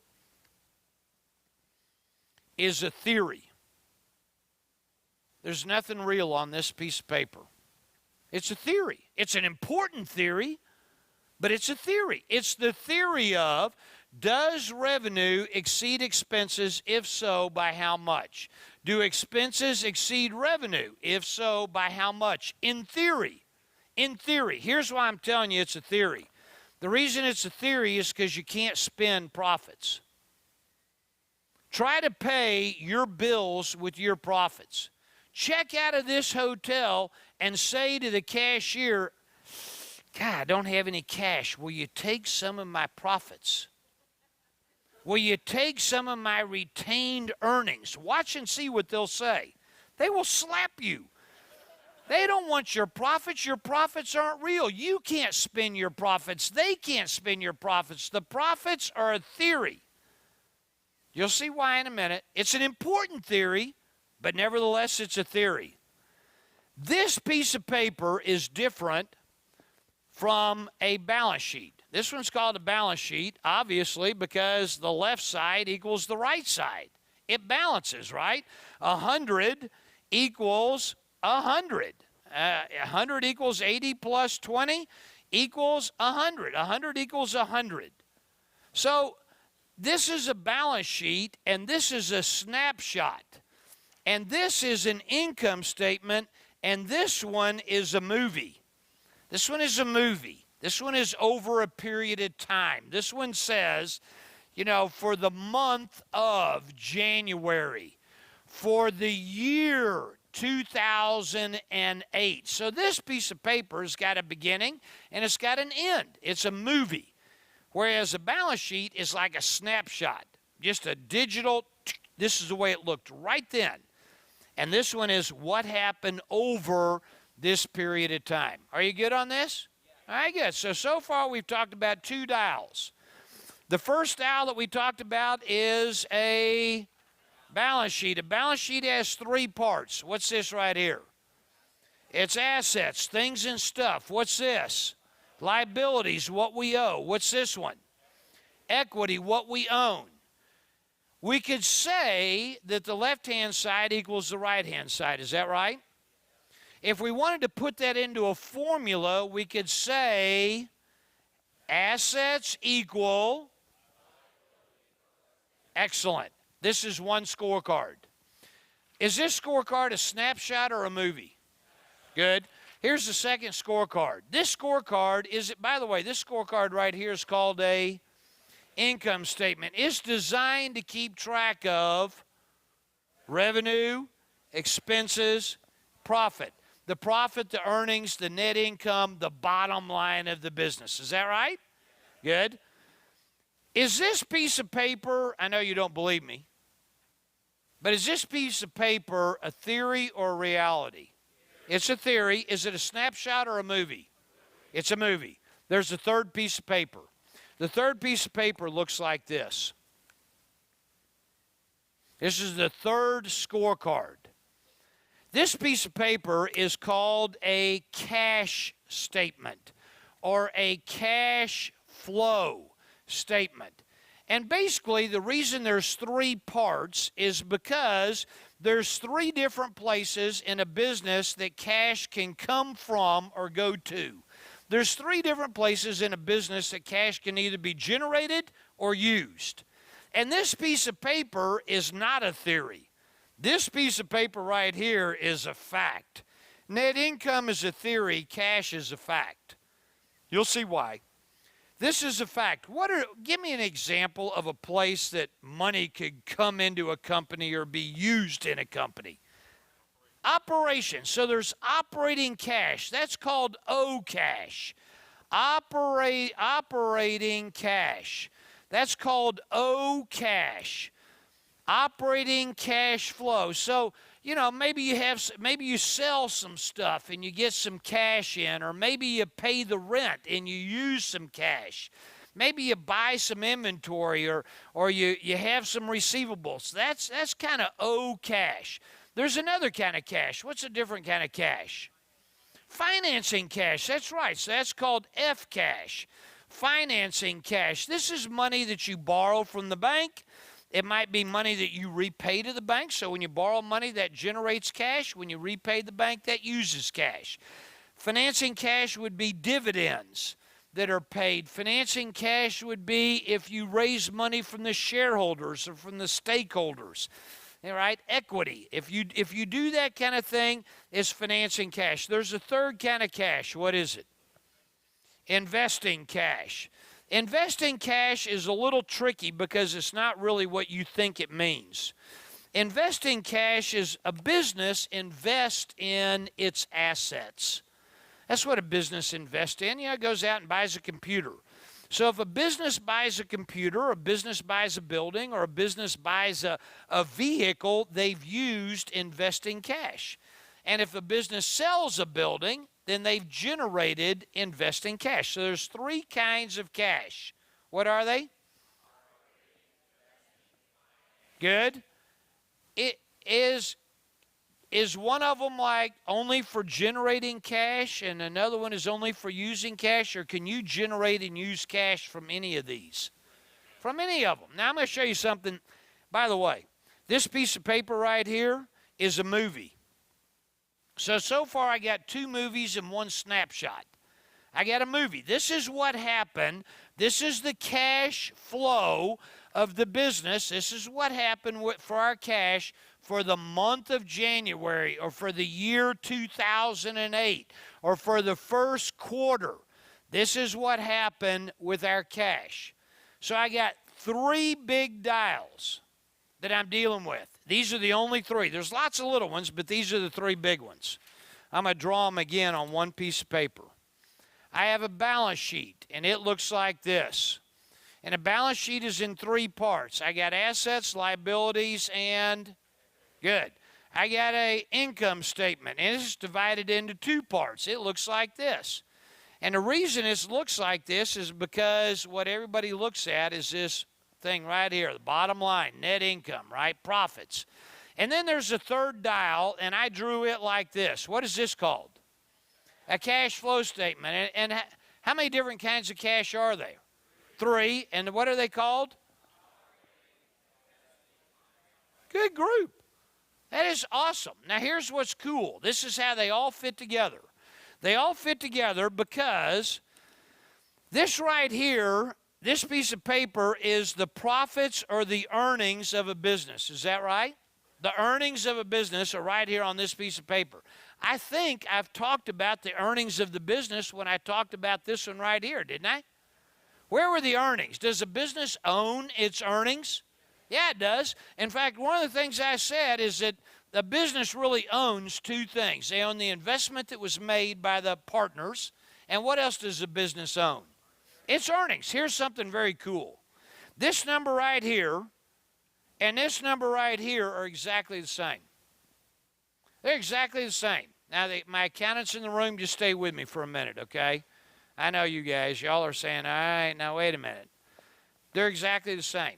is a theory. There's nothing real on this piece of paper. It's a theory. It's an important theory, but it's a theory. It's the theory of, does revenue exceed expenses? If so, by how much? Do expenses exceed revenue? If so, by how much? In theory. In theory. Here's why I'm telling you it's a theory. The reason it's a theory is because you can't spend profits. Try to pay your bills with your profits. Check out of this hotel and say to the cashier, God, I don't have any cash. Will you take some of my profits? Will you take some of my retained earnings? Watch and see what they'll say. They will slap you. They don't want your profits. Your profits aren't real. You can't spend your profits. They can't spend your profits. The profits are a theory. You'll see why in a minute. It's an important theory, but nevertheless, it's a theory. This piece of paper is different from a balance sheet. This one's called a balance sheet, obviously, because the left side equals the right side. It balances, right? 100 equals 100. 100 equals 80 plus 20 equals 100. 100 equals 100. So this is a balance sheet, and this is a snapshot. And this is an income statement, and this one is a movie. This one is a movie. This one is over a period of time. This one says, you know, for the month of January, for the year 2008. So this piece of paper has got a beginning and it's got an end. It's a movie. Whereas a balance sheet is like a snapshot, just a digital, this is the way it looked right then. And this one is what happened over this period of time. Are you good on this? All right, good. So far we've talked about two dials. The first dial that we talked about is a balance sheet. A balance sheet has three parts. What's this right here? It's assets, things and stuff. What's this? Liabilities, what we owe. What's this one? Equity, what we own. We could say that the left-hand side equals the right-hand side. Is that right? If we wanted to put that into a formula, we could say assets equal, excellent. This is one scorecard. Is this scorecard a snapshot or a movie? Good. Here's the second scorecard. This scorecard is, by the way, this scorecard right here is called a income statement. It's designed to keep track of revenue, expenses, profit. The profit, the earnings, the net income, the bottom line of the business. Is that right? Good. Is this piece of paper, I know you don't believe me, but is this piece of paper a theory or a reality? It's a theory. Is it a snapshot or a movie? It's a movie. There's a third piece of paper. The third piece of paper looks like this. This is the third scorecard. This piece of paper is called a cash statement or a cash flow statement. And basically, the reason there's three parts is because there's three different places in a business that cash can come from or go to. There's three different places in a business that cash can either be generated or used. And this piece of paper is not a theory. This piece of paper right here is a fact. Net income is a theory, cash is a fact. You'll see why. This is a fact. Give me an example of a place that money could come into a company or be used in a company. Operation. So there's operating cash. That's called O cash. Operating cash. That's called O cash. Operating cash flow. So, you know, maybe you sell some stuff and you get some cash in, or maybe you pay the rent and you use some cash. Maybe you buy some inventory, or you have some receivables. That's kind of O cash. There's another kind of cash. What's a different kind of cash? Financing cash. That's right. So that's called F cash. Financing cash. This is money that you borrow from the bank. It might be money that you repay to the bank. So when you borrow money, that generates cash. When you repay the bank, that uses cash. Financing cash would be dividends that are paid. Financing cash would be if you raise money from the shareholders or from the stakeholders. All right, equity. If you do that kind of thing, it's financing cash. There's a third kind of cash. What is it? Investing cash. Investing cash is a little tricky because it's not really what you think it means. Investing cash is a business invests in its assets. That's what a business invests in. It goes out and buys a computer. So if a business buys a computer, or a business buys a building, or a business buys a vehicle, they've used investing cash. And if a business sells a building, then they've generated investing cash. So there's three kinds of cash. What are they? Good. It is one of them like only for generating cash and another one is only for using cash, or can you generate and use cash from any of these? From any of them. Now I'm going to show you something. By the way, this piece of paper right here is a movie. So far I got 2 movies and 1 snapshot. I got a movie. This is what happened. This is the cash flow of the business. This is what happened for our cash for the month of January, or for the year 2008, or for the first quarter. This is what happened with our cash. So I got 3 big dials that I'm dealing with. These are the only 3. There's lots of little ones, but these are the 3 big ones. I'm going to draw them again on one piece of paper. I have a balance sheet, and it looks like this. And a balance sheet is in 3 parts. I got assets, liabilities, and good. I got an income statement, and it's divided into 2 parts. It looks like this. And the reason it looks like this is because what everybody looks at is this thing right here, the bottom line, net income, right? Profits. And then there's a 3rd dial, and I drew it like this. What is this called? A cash flow statement. And how many different kinds of cash are there? 3. And what are they called? Good group. That is awesome. Now here's what's cool. This is how they all fit together. They all fit together because this right here, this piece of paper is the profits or the earnings of a business. Is that right? The earnings of a business are right here on this piece of paper. I think I've talked about the earnings of the business when I talked about this one right here, didn't I? Where were the earnings? Does a business own its earnings? Yeah, it does. In fact, one of the things I said is that the business really owns 2 things. They own the investment that was made by the partners, and what else does the business own? Its earnings. Here's something very cool. This number right here and this number right here are exactly the same. They're exactly the same. Now, my accountants in the room, just stay with me for a minute, okay? I know you guys. Y'all are saying, all right, now wait a minute. They're exactly the same.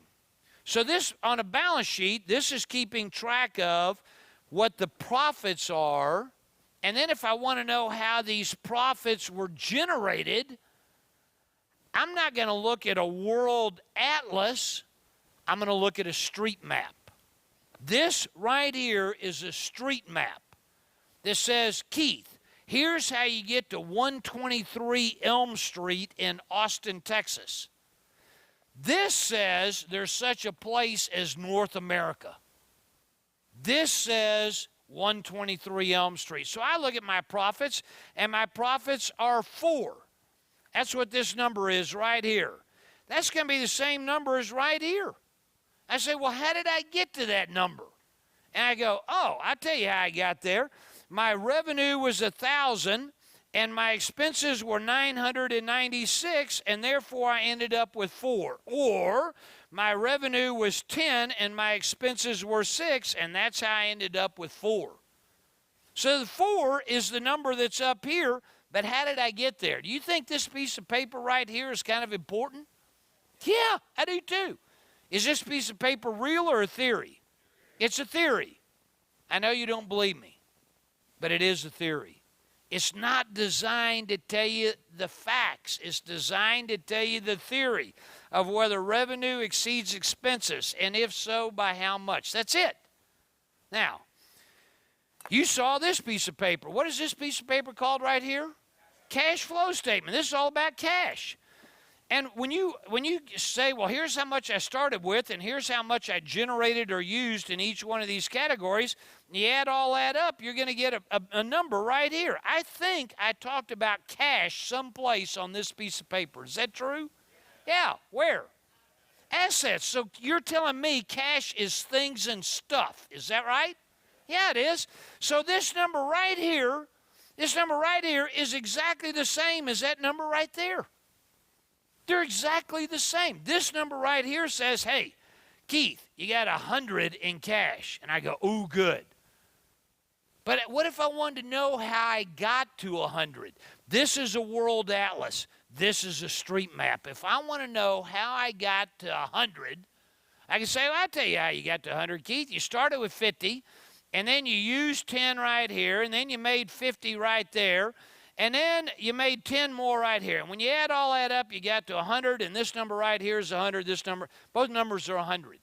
So this, on a balance sheet, this is keeping track of what the profits are. And then if I want to know how these profits were generated, I'm not going to look at a world atlas. I'm going to look at a street map. This right here is a street map that says, Keith, here's how you get to 123 Elm Street in Austin, Texas. This says there's such a place as North America. This says 123 Elm Street. So I look at my profits, and my profits are 4. That's what this number is right here. That's going to be the same number as right here. I say, well, how did I get to that number? And I go, oh, I'll tell you how I got there. My revenue was 1,000, and my expenses were 996, and therefore I ended up with 4. Or my revenue was 10, and my expenses were 6, and that's how I ended up with 4. So the 4 is the number that's up here, but how did I get there? Do you think this piece of paper right here is kind of important? Yeah, I do too. Is this piece of paper real or a theory? It's a theory. I know you don't believe me, but it is a theory. It's not designed to tell you the facts. It's designed to tell you the theory of whether revenue exceeds expenses, and if so, by how much. That's it. Now, you saw this piece of paper. What is this piece of paper called right here? Cash flow statement. This is all about cash. And when you say, well, here's how much I started with, and here's how much I generated or used in each one of these categories, you add all that up, you're going to get a number right here. I think I talked about cash someplace on this piece of paper. Is that true? Yeah. Where? Assets. So you're telling me cash is things and stuff. Is that right? Yeah, it is. So this number right here is exactly the same as that number right there. They're exactly the same. This number right here says, hey, Keith, you got 100 in cash. And I go, ooh, good. But what if I wanted to know how I got to 100? This is a world atlas. This is a street map. If I want to know how I got to 100, I can say, well, I'll tell you how you got to 100, Keith. You started with 50, and then you used 10 right here, and then you made 50 right there, and then you made 10 more right here. And when you add all that up, you got to 100, and this number right here is 100. This number, both numbers are 100.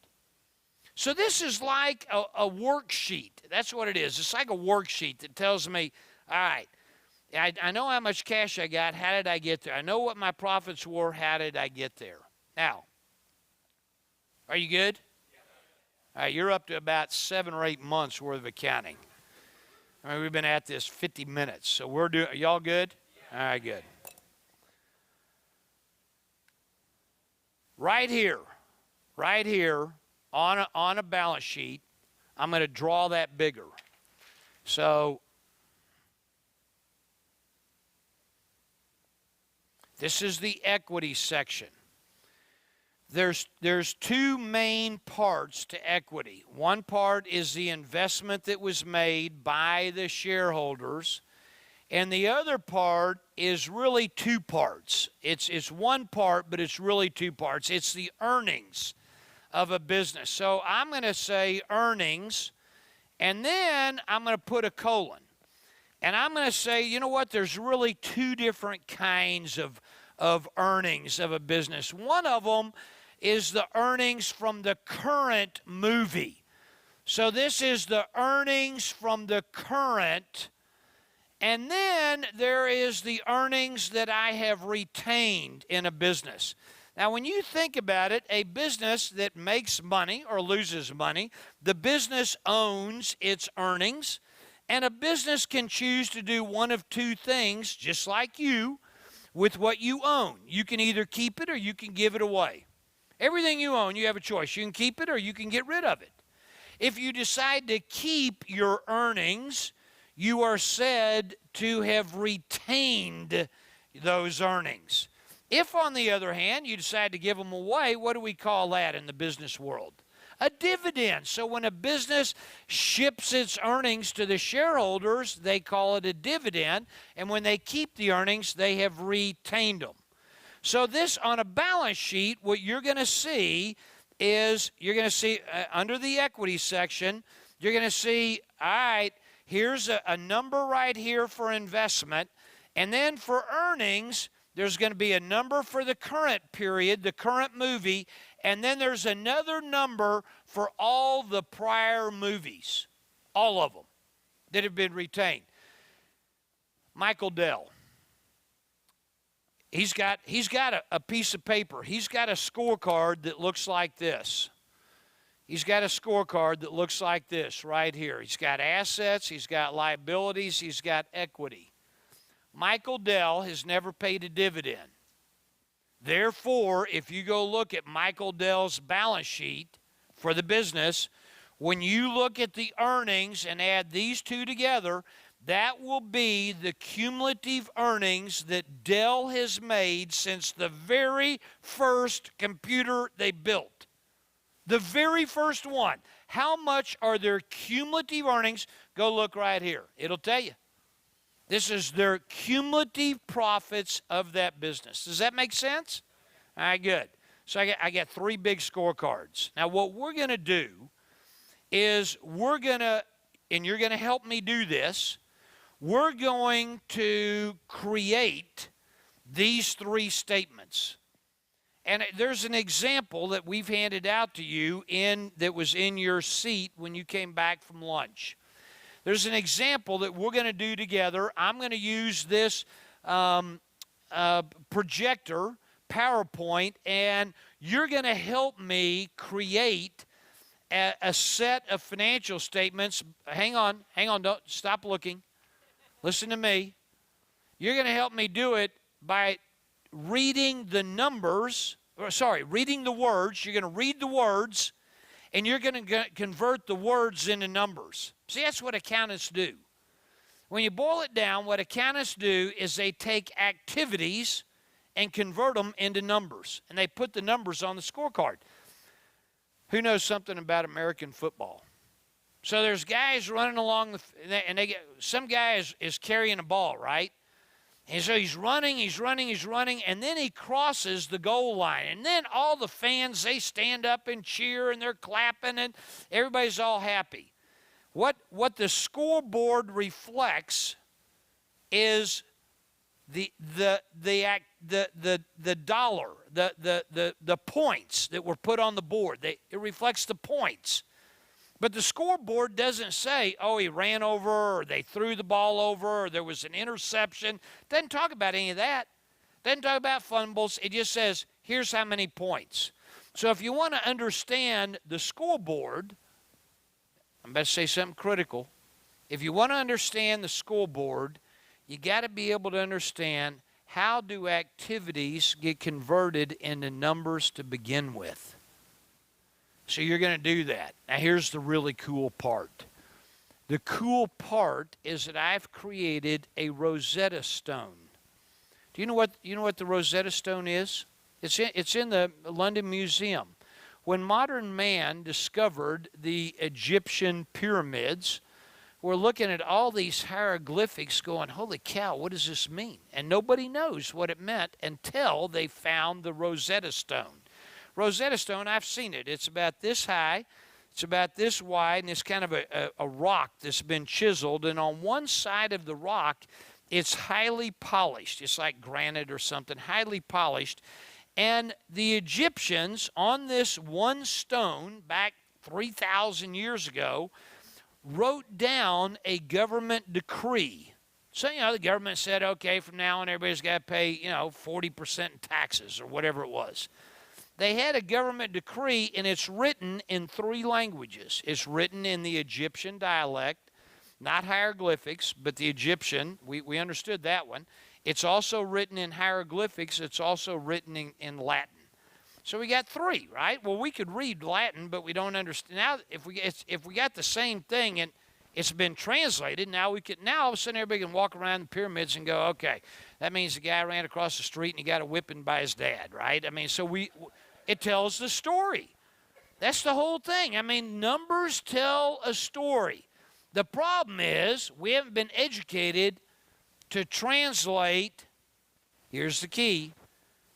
So this is like a worksheet. That's what it is. It's like a worksheet that tells me, all right, I know how much cash I got. How did I get there? I know what my profits were. How did I get there? Now, are you good? All right, you're up to about 7 or 8 months worth of accounting. I mean, we've been at this 50 minutes. So are y'all good? All right, good. Right here on a balance sheet, I'm going to draw that bigger. So this is the equity section. There's two main parts to equity. One part is the investment that was made by the shareholders, and the other part is really two parts. It's one part, but it's really two parts. It's the earnings of a business. So I'm going to say earnings, and then I'm going to put a colon. And I'm going to say, you know what, there's really two different kinds of earnings of a business. One of them is the earnings from the current movie. So this is the earnings from the current, and then there is the earnings that I have retained in a business. Now, when you think about it, a business that makes money or loses money, the business owns its earnings, and a business can choose to do one of two things, just like you, with what you own. You can either keep it or you can give it away. Everything you own, you have a choice. You can keep it or you can get rid of it. If you decide to keep your earnings, you are said to have retained those earnings. If, on the other hand, you decide to give them away, what do we call that in the business world? A dividend. So when a business ships its earnings to the shareholders, they call it a dividend. And when they keep the earnings, they have retained them. So this, on a balance sheet, what you're going to see is, under the equity section, you're going to see, all right, here's a number right here for investment. And then for earnings, there's going to be a number for the current period, the current movie, and then there's another number for all the prior movies, all of them that have been retained. Michael Dell, he's got a piece of paper. He's got a scorecard that looks like this. He's got a scorecard that looks like this right here. He's got assets, he's got liabilities, he's got equity. Michael Dell has never paid a dividend. Therefore, if you go look at Michael Dell's balance sheet for the business, when you look at the earnings and add these two together, that will be the cumulative earnings that Dell has made since the very first computer they built. The very first one. How much are their cumulative earnings? Go look right here. It'll tell you. This is their cumulative profits of that business. Does that make sense? All right, good. So I got 3 big scorecards. Now, what we're going to do is and you're going to help me do this, we're going to create these 3 statements. And there's an example that we've handed out to you that was in your seat when you came back from lunch. There's an example that we're going to do together. I'm going to use this projector, PowerPoint, and you're going to help me create a set of financial statements. Hang on, don't stop looking. Listen to me. You're going to help me do it by reading the words. You're going to read the words, and you're going to convert the words into numbers. See, that's what accountants do. When you boil it down, what accountants do is they take activities and convert them into numbers, and they put the numbers on the scorecard. Who knows something about American football? So there's guys running along, and some guy is carrying a ball, right? And so he's running, and then he crosses the goal line. And then all the fans, they stand up and cheer, and they're clapping, and everybody's all happy. What the scoreboard reflects is the dollar, the points that were put on the board. It reflects the points. But the scoreboard doesn't say, oh, he ran over, or they threw the ball over, or there was an interception. It doesn't talk about any of that. It doesn't talk about fumbles. It just says, here's how many points. So if you want to understand the scoreboard, I'm about to say something critical. If you want to understand the scoreboard, you got to be able to understand how do activities get converted into numbers to begin with. So you're going to do that. Now here's the really cool part. The cool part is that I've created a Rosetta Stone. Do you know what the Rosetta Stone is? It's in the London Museum. When modern man discovered the Egyptian pyramids, we're looking at all these hieroglyphics going, holy cow, what does this mean? And nobody knows what it meant until they found the Rosetta Stone. Rosetta Stone, I've seen it. It's about this high, it's about this wide, and it's kind of a rock that's been chiseled. And on one side of the rock, it's highly polished. It's like granite or something, highly polished. And the Egyptians, on this one stone, back 3,000 years ago, wrote down a government decree. So, the government said, okay, from now on, everybody's got to pay, 40% in taxes or whatever it was. They had a government decree, and it's written in 3 languages. It's written in the Egyptian dialect, not hieroglyphics, but the Egyptian. We understood that one. It's also written in hieroglyphics. It's also written in Latin. So we got 3, right? Well, we could read Latin, but we don't understand. Now, if we got the same thing and it's been translated, now all of a sudden everybody can walk around the pyramids and go, okay, that means the guy ran across the street and he got a whipping by his dad, right? So it tells the story. That's the whole thing. Numbers tell a story. The problem is we haven't been educated to translate, here's the key,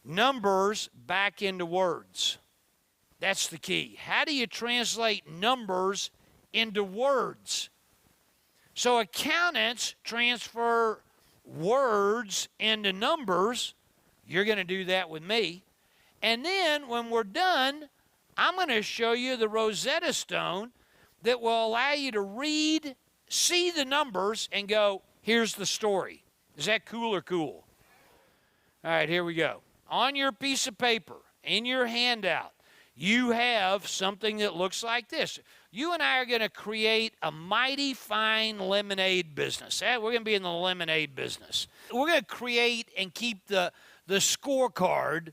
numbers back into words. That's the key. How do you translate numbers into words? So accountants transfer words into numbers. You're going to do that with me. And then when we're done, I'm going to show you the Rosetta Stone that will allow you to read, see the numbers, and go, here's the story. Is that cool or cool? All right, here we go. On your piece of paper, in your handout, you have something that looks like this. You and I are going to create a mighty fine lemonade business. We're going to be in the lemonade business. We're going to create and keep the scorecard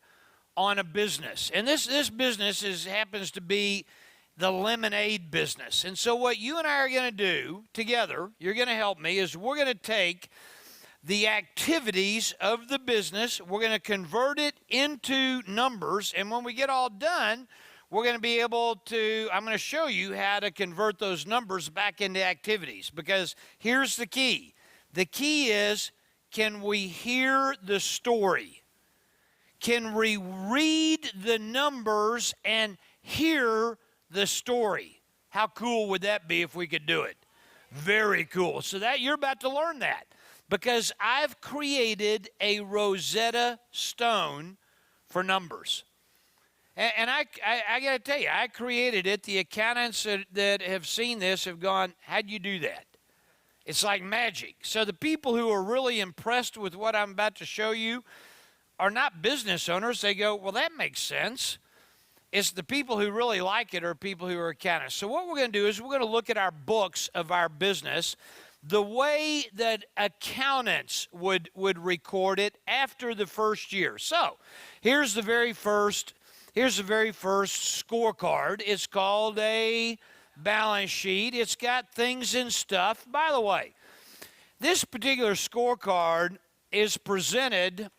on a business. And this business happens to be the lemonade business. And so what you and I are going to do together, you're going to help me, is we're going to take the activities of the business, we're going to convert it into numbers, and when we get all done, we're going to be able to, I'm going to show you how to convert those numbers back into activities, because here's the key. The key is, can we hear the story? Can we read the numbers and hear the story? How cool would that be if we could do it? Very cool. So that you're about to learn that, because I've created a Rosetta Stone for numbers. And I got to tell you, I created it. The accountants that have seen this have gone, how'd you do that? It's like magic. So the people who are really impressed with what I'm about to show you are not business owners. They go, well, that makes sense. It's the people who really like it are people who are accountants. So what we're going to do is we're going to look at our books of our business, the way that accountants would record it after the first year. So here's the very first scorecard. It's called a balance sheet. It's got things and stuff. By the way, this particular scorecard is presented.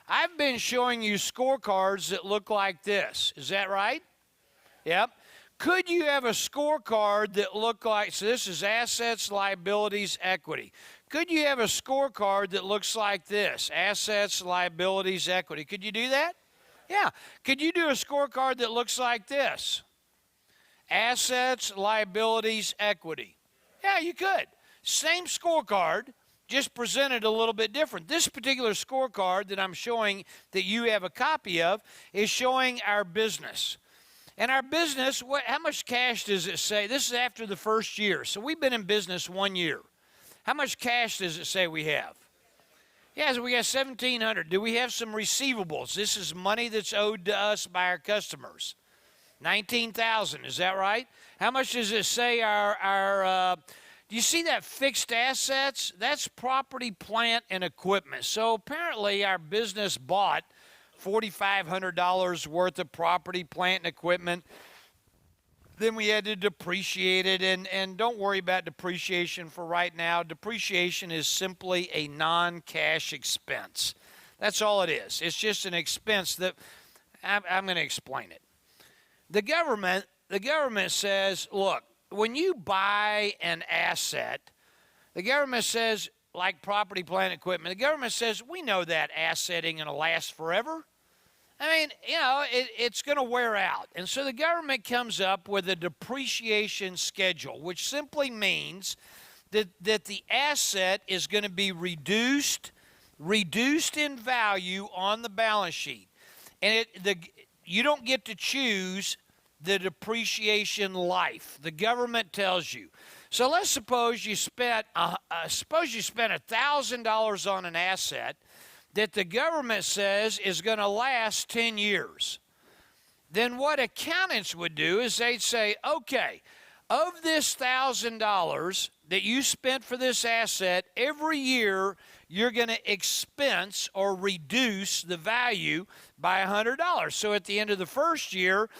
I've been showing you scorecards that look like this. Is that right? Yep. Could you have a scorecard that looked like, so this is assets, liabilities, equity. Could you have a scorecard that looks like this? Assets, liabilities, equity. Could you do that? Yeah. Could you do a scorecard that looks like this? Assets, liabilities, equity. Yeah, you could. Same scorecard, just presented a little bit different. This particular scorecard that I'm showing that you have a copy of is showing our business. And our business, how much cash does it say? This is after the first year. So we've been in business 1 year. How much cash does it say we have? Yeah, so we got $1,700. Do we have some receivables? This is money that's owed to us by our customers. $19,000, is that right? How much does it say do you see that fixed assets? That's property, plant, and equipment. So apparently our business bought $4,500 worth of property, plant, and equipment. Then we had to depreciate it, and don't worry about depreciation for right now. Depreciation is simply a non-cash expense. That's all it is. It's just an expense that I'm going to explain it. The government says, look, when you buy an asset, the government says, like property, plant, equipment, the government says, we know that asset ain't going to last forever. I mean, it's going to wear out. And so the government comes up with a depreciation schedule, which simply means that the asset is going to be reduced in value on the balance sheet. And you don't get to choose the depreciation life. The government tells you. So let's suppose you spent $1,000 on an asset that the government says is going to last 10 years. Then what accountants would do is they'd say, okay, of this $1,000 that you spent for this asset, every year you're going to expense or reduce the value by $100. So at the end of the first year,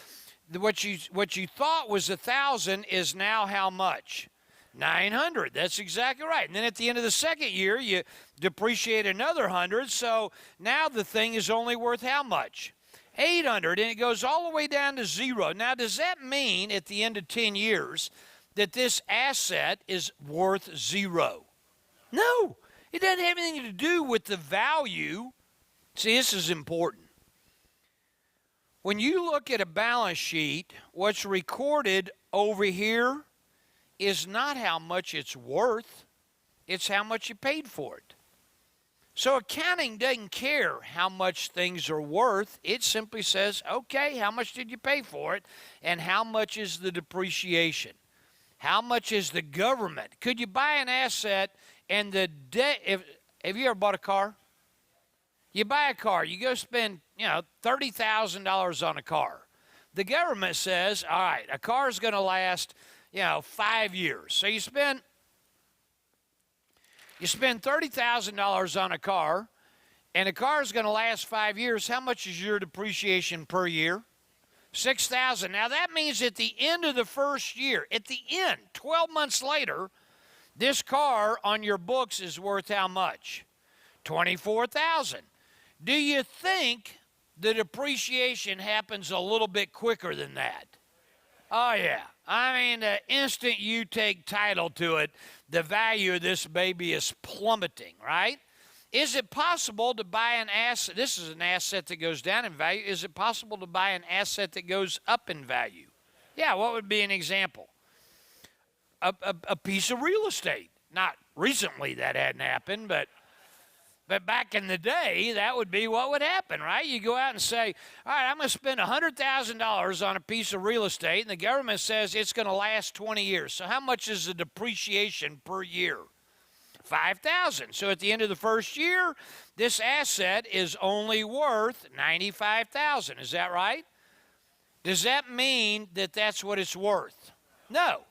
what you thought was $1,000 is now how much? $900. That's exactly right. And then at the end of the second year, you depreciate another $100. So now the thing is only worth how much? $800. And it goes all the way down to zero. Now, does that mean at the end of 10 years that this asset is worth zero? No. It doesn't have anything to do with the value. See, this is important. When you look at a balance sheet, what's recorded over here is not how much it's worth, it's how much you paid for it. So accounting doesn't care how much things are worth. It simply says, okay, how much did you pay for it, and how much is the depreciation? How much is the government? Could you buy an asset and have you ever bought a car? You buy a car, you go spend, $30,000 on a car. The government says, all right, a car is going to last 5 years. So you spend $30,000 on a car, and the car is going to last 5 years. How much is your depreciation per year? $6,000. Now that means at the end of the first year, 12 months later, this car on your books is worth how much? $24,000. Do you think the depreciation happens a little bit quicker than that? Oh, yeah. I mean, the instant you take title to it, the value of this baby is plummeting, right? Is it possible to buy an asset? This is an asset that goes down in value. Is it possible to buy an asset that goes up in value? Yeah, what would be an example? A piece of real estate. Not recently that hadn't happened, but back in the day, that would be what would happen, right? You go out and say, all right, I'm going to spend $100,000 on a piece of real estate, and the government says it's going to last 20 years. So how much is the depreciation per year? $5,000. So at the end of the first year, this asset is only worth $95,000. Is that right? Does that mean that that's what it's worth? No,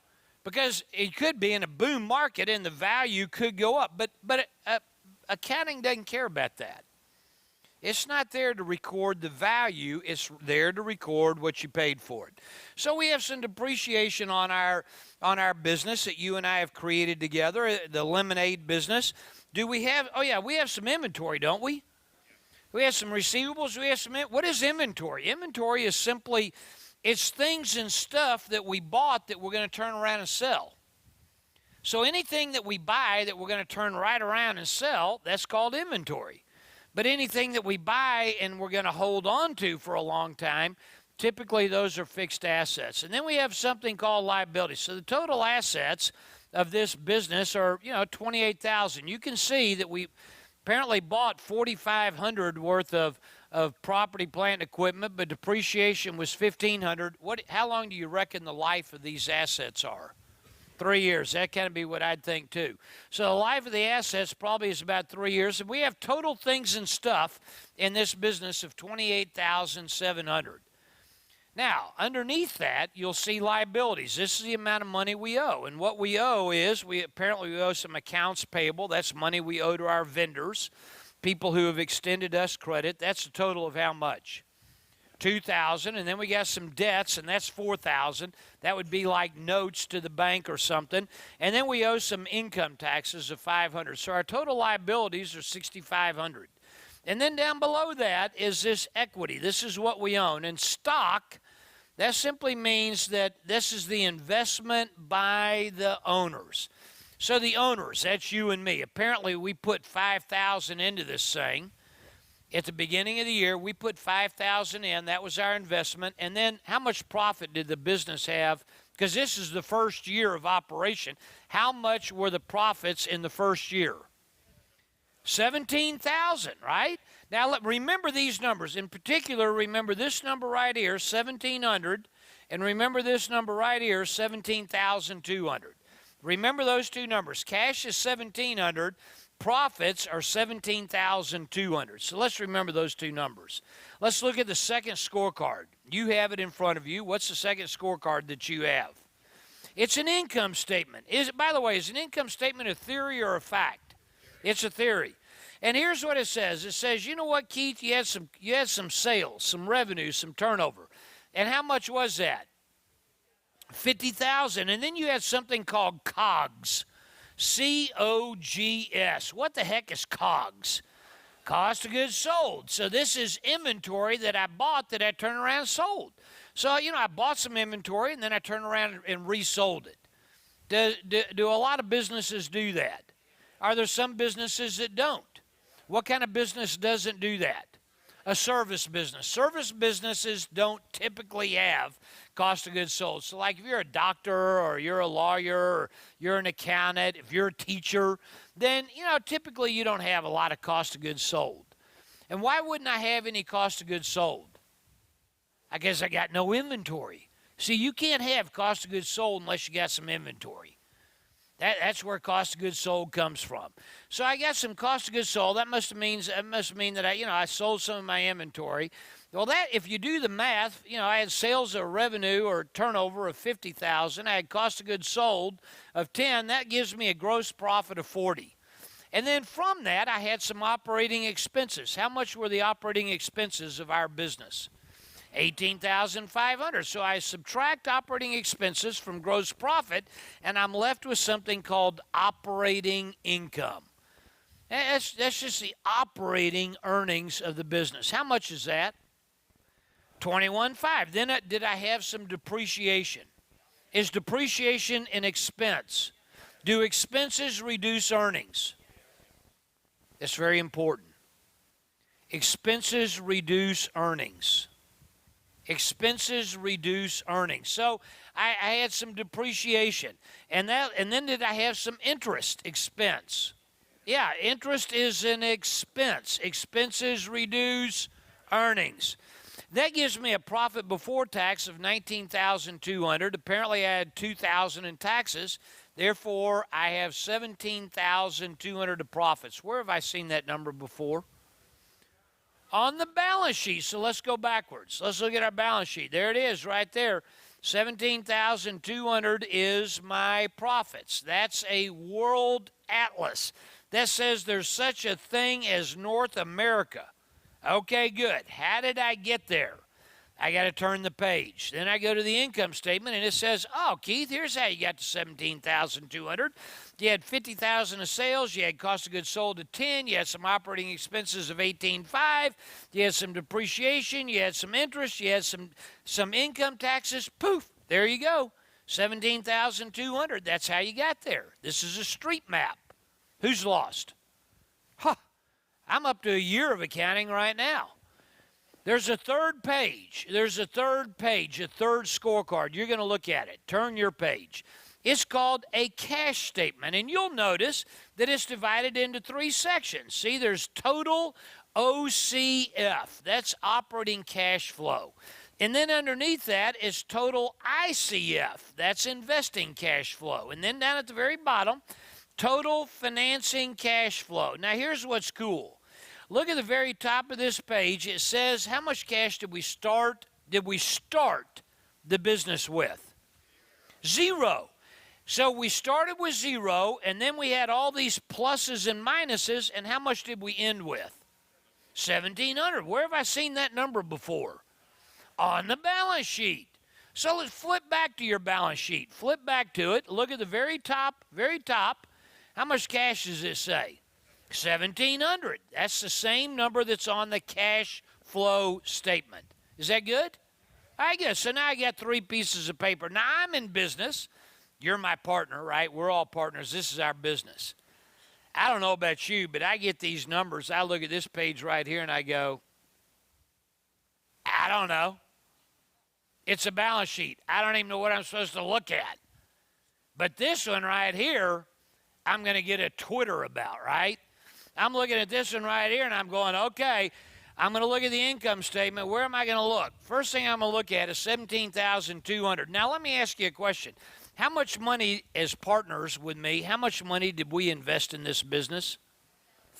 because it could be in a boom market and the value could go up. But accounting doesn't care about that. It's not there to record the value. It's there to record what you paid for it. So we have some depreciation on our business that you and I have created together, the lemonade business. Do we have, we have some inventory, don't we? We have some receivables. What is inventory? Inventory is simply It's things and stuff that we bought that we're going to turn around and sell. So anything that we buy that we're going to turn right around and sell, that's called inventory. But anything that we buy and we're going to hold on to for a long time, typically those are fixed assets. And then we have something called liabilities. So the total assets of this business are, $28,000. You can see that we apparently bought $4,500 worth of property, plant, and equipment, but depreciation was $1,500. How long do you reckon the life of these assets are? 3 years. That kind of be what I'd think too. So the life of the assets probably is about 3 years. And we have total things and stuff in this business of $28,700. Now, underneath that, you'll see liabilities. This is the amount of money we owe. And what we owe is, we owe some accounts payable. That's money we owe to our vendors, people who have extended us credit. That's a total of how much? $2,000. And then we got some debts, and that's $4,000. That would be like notes to the bank or something. And then we owe some income taxes of $500. So our total liabilities are $6,500. And then down below that is this equity. This is what we own. And stock, that simply means that this is the investment by the owners. So the owners, that's you and me. Apparently we put $5,000 into this thing. At the beginning of the year, we put $5,000 in. That was our investment. And then how much profit did the business have? Because this is the first year of operation. How much were the profits in the first year? $17,000, right? Now, remember these numbers. In particular, remember this number right here, $1,700, and remember this number right here, $17,200. Remember those two numbers. Cash is $1,700. Profits are $17,200. So let's remember those two numbers. Let's look at the second scorecard. You have it in front of you. What's the second scorecard that you have? It's an income statement. By the way, is an income statement a theory or a fact? It's a theory. And here's what it says. It says, you know what, Keith? You had some sales, some revenue, some turnover. And how much was that? $50,000. And then you had something called COGS. C-O-G-S. What the heck is COGS? Cost of goods sold. So this is inventory that I bought that I turned around and sold. So, I bought some inventory and then I turned around and resold it. Do a lot of businesses do that? Are there some businesses that don't? What kind of business doesn't do that? A service business. Service businesses don't typically have cost of goods sold. So like if you're a doctor or you're a lawyer or you're an accountant, if you're a teacher, then, typically you don't have a lot of cost of goods sold. And why wouldn't I have any cost of goods sold? I guess I got no inventory. See, you can't have cost of goods sold unless you got some inventory. That's where cost of goods sold comes from. So I got some cost of goods sold. That must mean that I sold some of my inventory. Well, that if you do the math, I had sales or revenue or turnover of $50,000. I had cost of goods sold of $10,000. That gives me a gross profit of $40,000. And then from that, I had some operating expenses. How much were the operating expenses of our business? $18,500. So I subtract operating expenses from gross profit, and I'm left with something called operating income. That's just the operating earnings of the business. How much is that? $21,500. Then did I have some depreciation? Is depreciation an expense? Do expenses reduce earnings? That's very important. Expenses reduce earnings. Expenses reduce earnings. So I had some depreciation. And then did I have some interest expense? Yeah, interest is an expense. Expenses reduce earnings. That gives me a profit before tax of $19,200. Apparently I had $2,000 in taxes. Therefore, I have $17,200 of profits. Where have I seen that number before? On the balance sheet. So let's go backwards. Let's look at our balance sheet. There it is right there. $17,200 is my profits. That's a world atlas that says there's such a thing as North America. Okay, good. How did I get there? I got to turn the page. Then I go to the income statement, and it says, oh, Keith, here's how you got to $17,200. You had $50,000 of sales. You had cost of goods sold of $10,000. You had some operating expenses of $18,500. You had some depreciation. You had some interest. You had some income taxes. Poof, there you go, $17,200. That's how you got there. This is a street map. Who's lost? Huh, I'm up to a year of accounting right now. There's a third page. A third scorecard. You're going to look at it. Turn your page. It's called a cash statement, and you'll notice that it's divided into 3 sections. See, there's total OCF. That's operating cash flow. And then underneath that is total ICF. That's investing cash flow. And then down at the very bottom, total financing cash flow. Now, here's what's cool. Look at the very top of this page. It says, how much cash did we start the business with? 0. So we started with 0, and then we had all these pluses and minuses, and how much did we end with? $1,700. Where have I seen that number before? On the balance sheet. So let's flip back to your balance sheet. Flip back to it. Look at the very top. How much cash does it say? $1,700. That's the same number that's on the cash flow statement. Is that good? All right, good. So now I got 3 pieces of paper. Now I'm in business. You're my partner, right? We're all partners. This is our business. I don't know about you, but I get these numbers. I look at this page right here and I go, I don't know. It's a balance sheet. I don't even know what I'm supposed to look at. But this one right here, I'm going to get a Twitter about, right? I'm looking at this one right here, and I'm going, okay, I'm going to look at the income statement. Where am I going to look? First thing I'm going to look at is $17,200. Now, let me ask you a question. How much money, as partners with me, how much money did we invest in this business?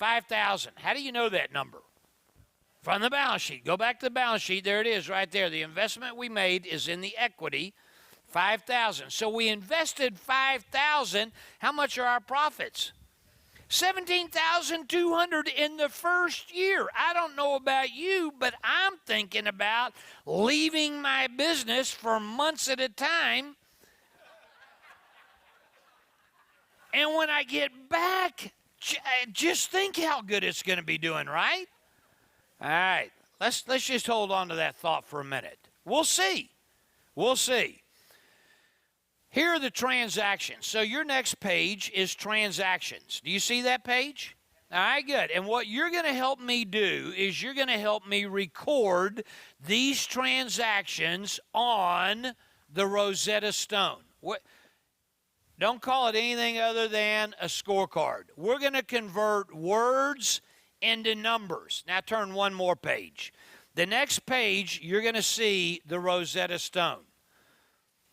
$5,000. How do you know that number? From the balance sheet. Go back to the balance sheet. There it is right there. The investment we made is in the equity, $5,000. So we invested $5,000. How much are our profits? $17,200 in the first year. I don't know about you, but I'm thinking about leaving my business for months at a time. And when I get back, just think how good it's going to be doing, right? All right. Let's just hold on to that thought for a minute. We'll see. Here are the transactions. So your next page is transactions. Do you see that page? All right, good. And what you're going to help me do is you're going to help me record these transactions on the Rosetta Stone. Don't call it anything other than a scorecard. We're going to convert words into numbers. Now turn one more page. The next page, you're going to see the Rosetta Stone.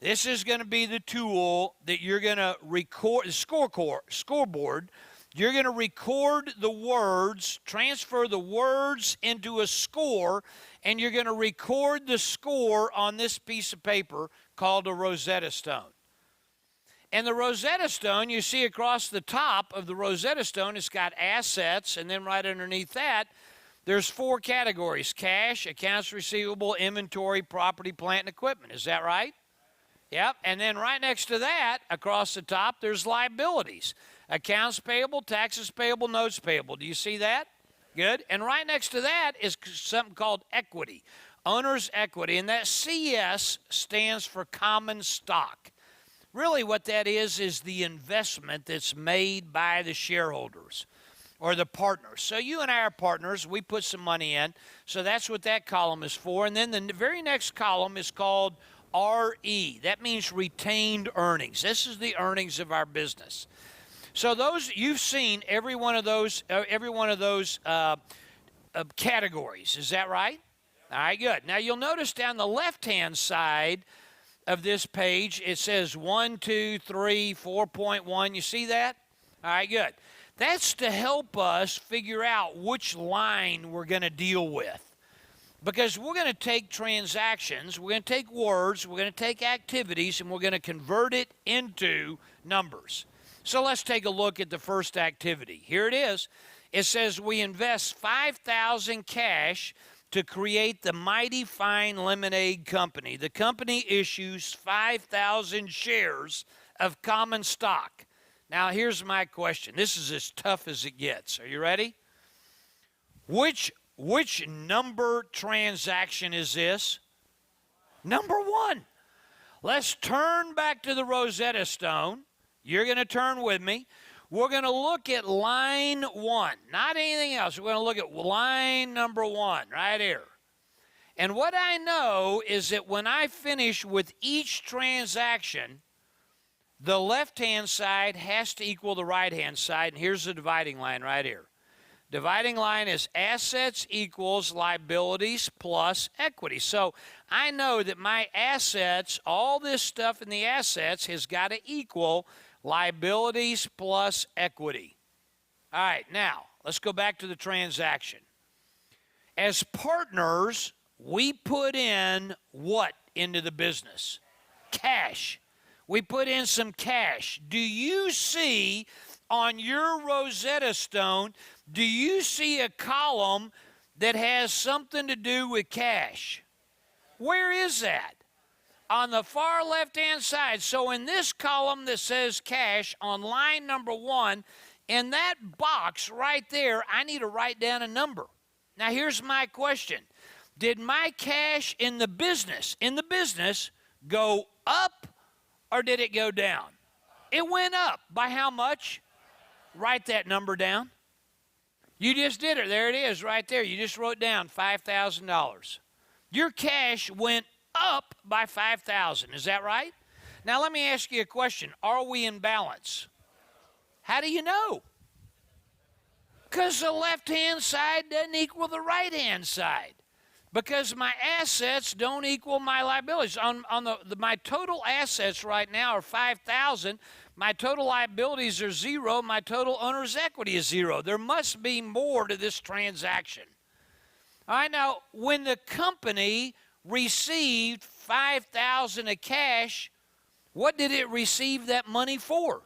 This is going to be the tool that you're going to record, the scoreboard. You're going to record the words, transfer the words into a score, and you're going to record the score on this piece of paper called a Rosetta Stone. And the Rosetta Stone, you see across the top of the Rosetta Stone, it's got assets, and then right underneath that, there's 4 categories: cash, accounts receivable, inventory, property, plant, and equipment. Is that right? Yep. And then right next to that, across the top, there's liabilities: accounts payable, taxes payable, notes payable. Do you see that? Good. And right next to that is something called equity, owner's equity, and that CS stands for common stock. Really what that is the investment that's made by the shareholders or the partners. So you and I are partners. We put some money in. So that's what that column is for. And then the very next column is called RE. That means retained earnings. This is the earnings of our business. So those, you've seen every one of those categories. Is that right? All right, good. Now you'll notice down the left-hand side of this page, it says 1, 2, 3, 4.1. You see that? All right, good. That's to help us figure out which line we're going to deal with. Because we're going to take transactions, we're going to take words, we're going to take activities, and we're going to convert it into numbers. So let's take a look at the first activity. Here it is. It says we invest $5,000 cash to create the Mighty Fine Lemonade Company. The company issues 5,000 shares of common stock. Now, here's my question. This is as tough as it gets. Are you ready? Which number transaction is this? Number 1. Let's turn back to the Rosetta Stone. You're going to turn with me. We're going to look at line 1, not anything else. We're going to look at line number 1 right here. And what I know is that when I finish with each transaction, the left-hand side has to equal the right-hand side. And here's the dividing line right here. Dividing line is assets equals liabilities plus equity. So I know that my assets, all this stuff in the assets has got to equal liabilities plus equity. All right, now let's go back to the transaction. As partners, we put in what into the business? Cash. We put in some cash. Do you see on your Rosetta Stone, do you see a column that has something to do with cash? Where is that? On the far left-hand side. So in this column that says cash, on line number 1, in that box right there, I need to write down a number. Now here's my question. Did my cash in the business go up or did it go down? It went up. By how much? Write that number down. You just did it. There it is right there. You just wrote down $5,000. Your cash went up by $5,000. Is that right? Now let me ask you a question. Are we in balance? How do you know? Because the left-hand side doesn't equal the right-hand side. Because my assets don't equal my liabilities. My total assets right now are $5,000. My total liabilities are 0. My total owner's equity is 0. There must be more to this transaction. All right, now, when the company received $5,000 of cash, what did it receive that money for?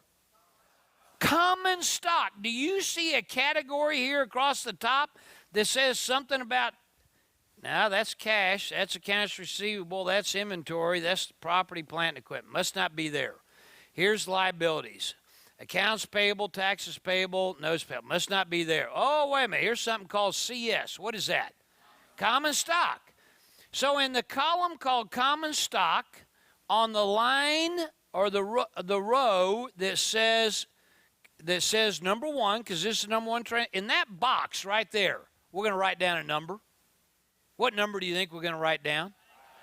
Common stock. Do you see a category here across the top that says something about, now that's cash, that's accounts receivable, that's inventory, that's property, plant, and equipment. Must not be there. Here's liabilities. Accounts payable, taxes payable, notes payable. Must not be there. Oh, wait a minute. Here's something called CS. What is that? Common stock. So in the column called common stock, on the line or the row that says number 1, because this is number 1, in that box right there, we're going to write down a number. What number do you think we're going to write down?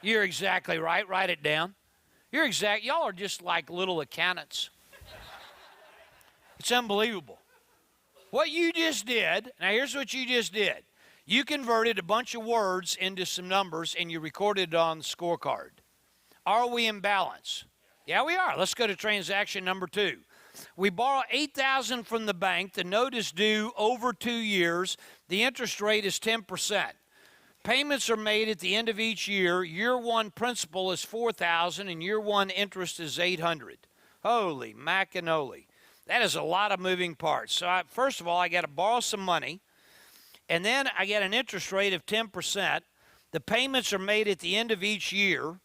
You're exactly right. Write it down. Y'all are just like little accountants. It's unbelievable. What you just did, now here's what you just did. You converted a bunch of words into some numbers and you recorded it on the scorecard. Are we in balance? Yeah, we are. Let's go to transaction number 2. We borrow $8,000 from the bank. The note is due over 2 years. The interest rate is 10%. Payments are made at the end of each year. Year 1 principal is $4,000 and year 1 interest is $800. Holy macanoli. That is a lot of moving parts. So first of all, I got to borrow some money, and then I get an interest rate of 10%. The payments are made at the end of each year.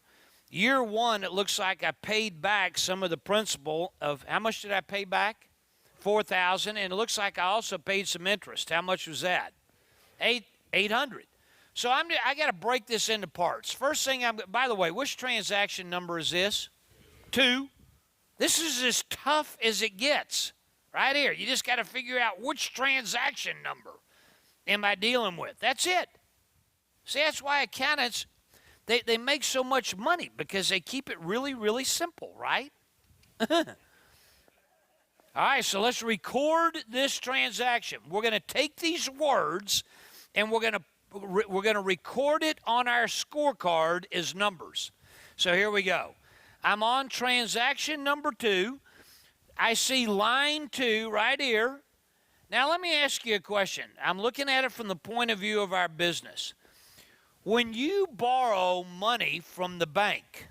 Year 1, it looks like I paid back some of the principal of, how much did I pay back? $4,000, and it looks like I also paid some interest. How much was that? $800. So I got to break this into parts. First thing, by the way, which transaction number is this? 2. This is as tough as it gets right here. You just got to figure out which transaction number am I dealing with. That's it. See, that's why accountants, they make so much money, because they keep it really, really simple, right? All right, so let's record this transaction. We're going to take these words and we're going to record it on our scorecard as numbers. So here we go. I'm on transaction number 2. I see line 2 right here. Now let me ask you a question. I'm looking at it from the point of view of our business. When you borrow money from the bank,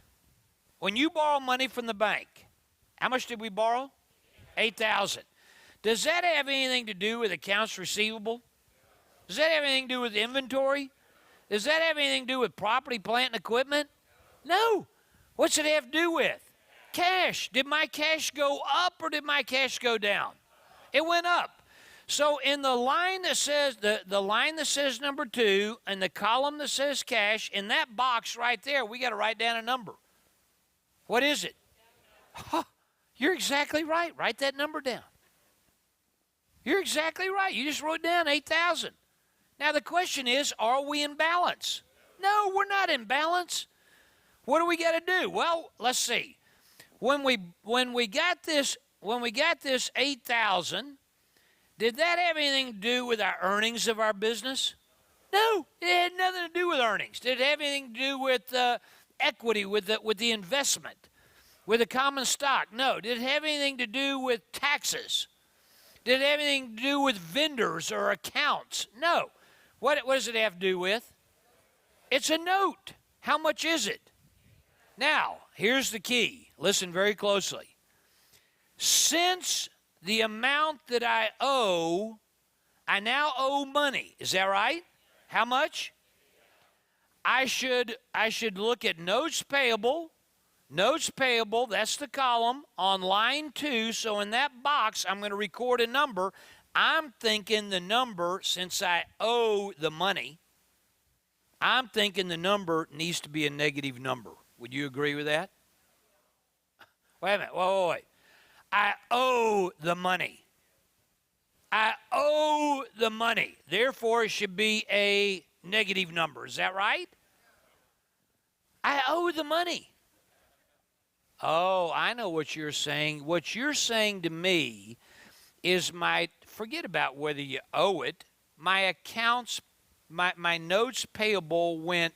how much did we borrow? $8,000. Does that have anything to do with accounts receivable? Does that have anything to do with inventory? Does that have anything to do with property, plant, and equipment? No. What's it have to do with? Cash. Did my cash go up or did my cash go down? It went up. So in the line that says the line that says number 2 and the column that says cash, in that box right there, we got to write down a number. What is it? Huh, you're exactly right. Write that number down. You're exactly right. You just wrote down 8,000. Now the question is, are we in balance? No, we're not in balance. What do we got to do? Well, let's see. When we got this 8,000, did that have anything to do with our earnings of our business? No, it had nothing to do with earnings. Did it have anything to do with equity, with the investment, with the common stock? No. Did it have anything to do with taxes? Did it have anything to do with vendors or accounts? No. What does it have to do with? It's a note. How much is it? Now, here's the key. Listen very closely. Since the amount that I now owe money. Is that right? How much? I should look at notes payable. Notes payable, that's the column on line 2. So in that box, I'm going to record a number. I'm thinking the number, since I owe the money, I'm thinking the number needs to be a negative number. Would you agree with that? Wait a minute. Wait. I owe the money. I owe the money. Therefore, it should be a negative number. Is that right? I owe the money. Oh, I know what you're saying. What you're saying to me is forget about whether you owe it, my accounts, my notes payable went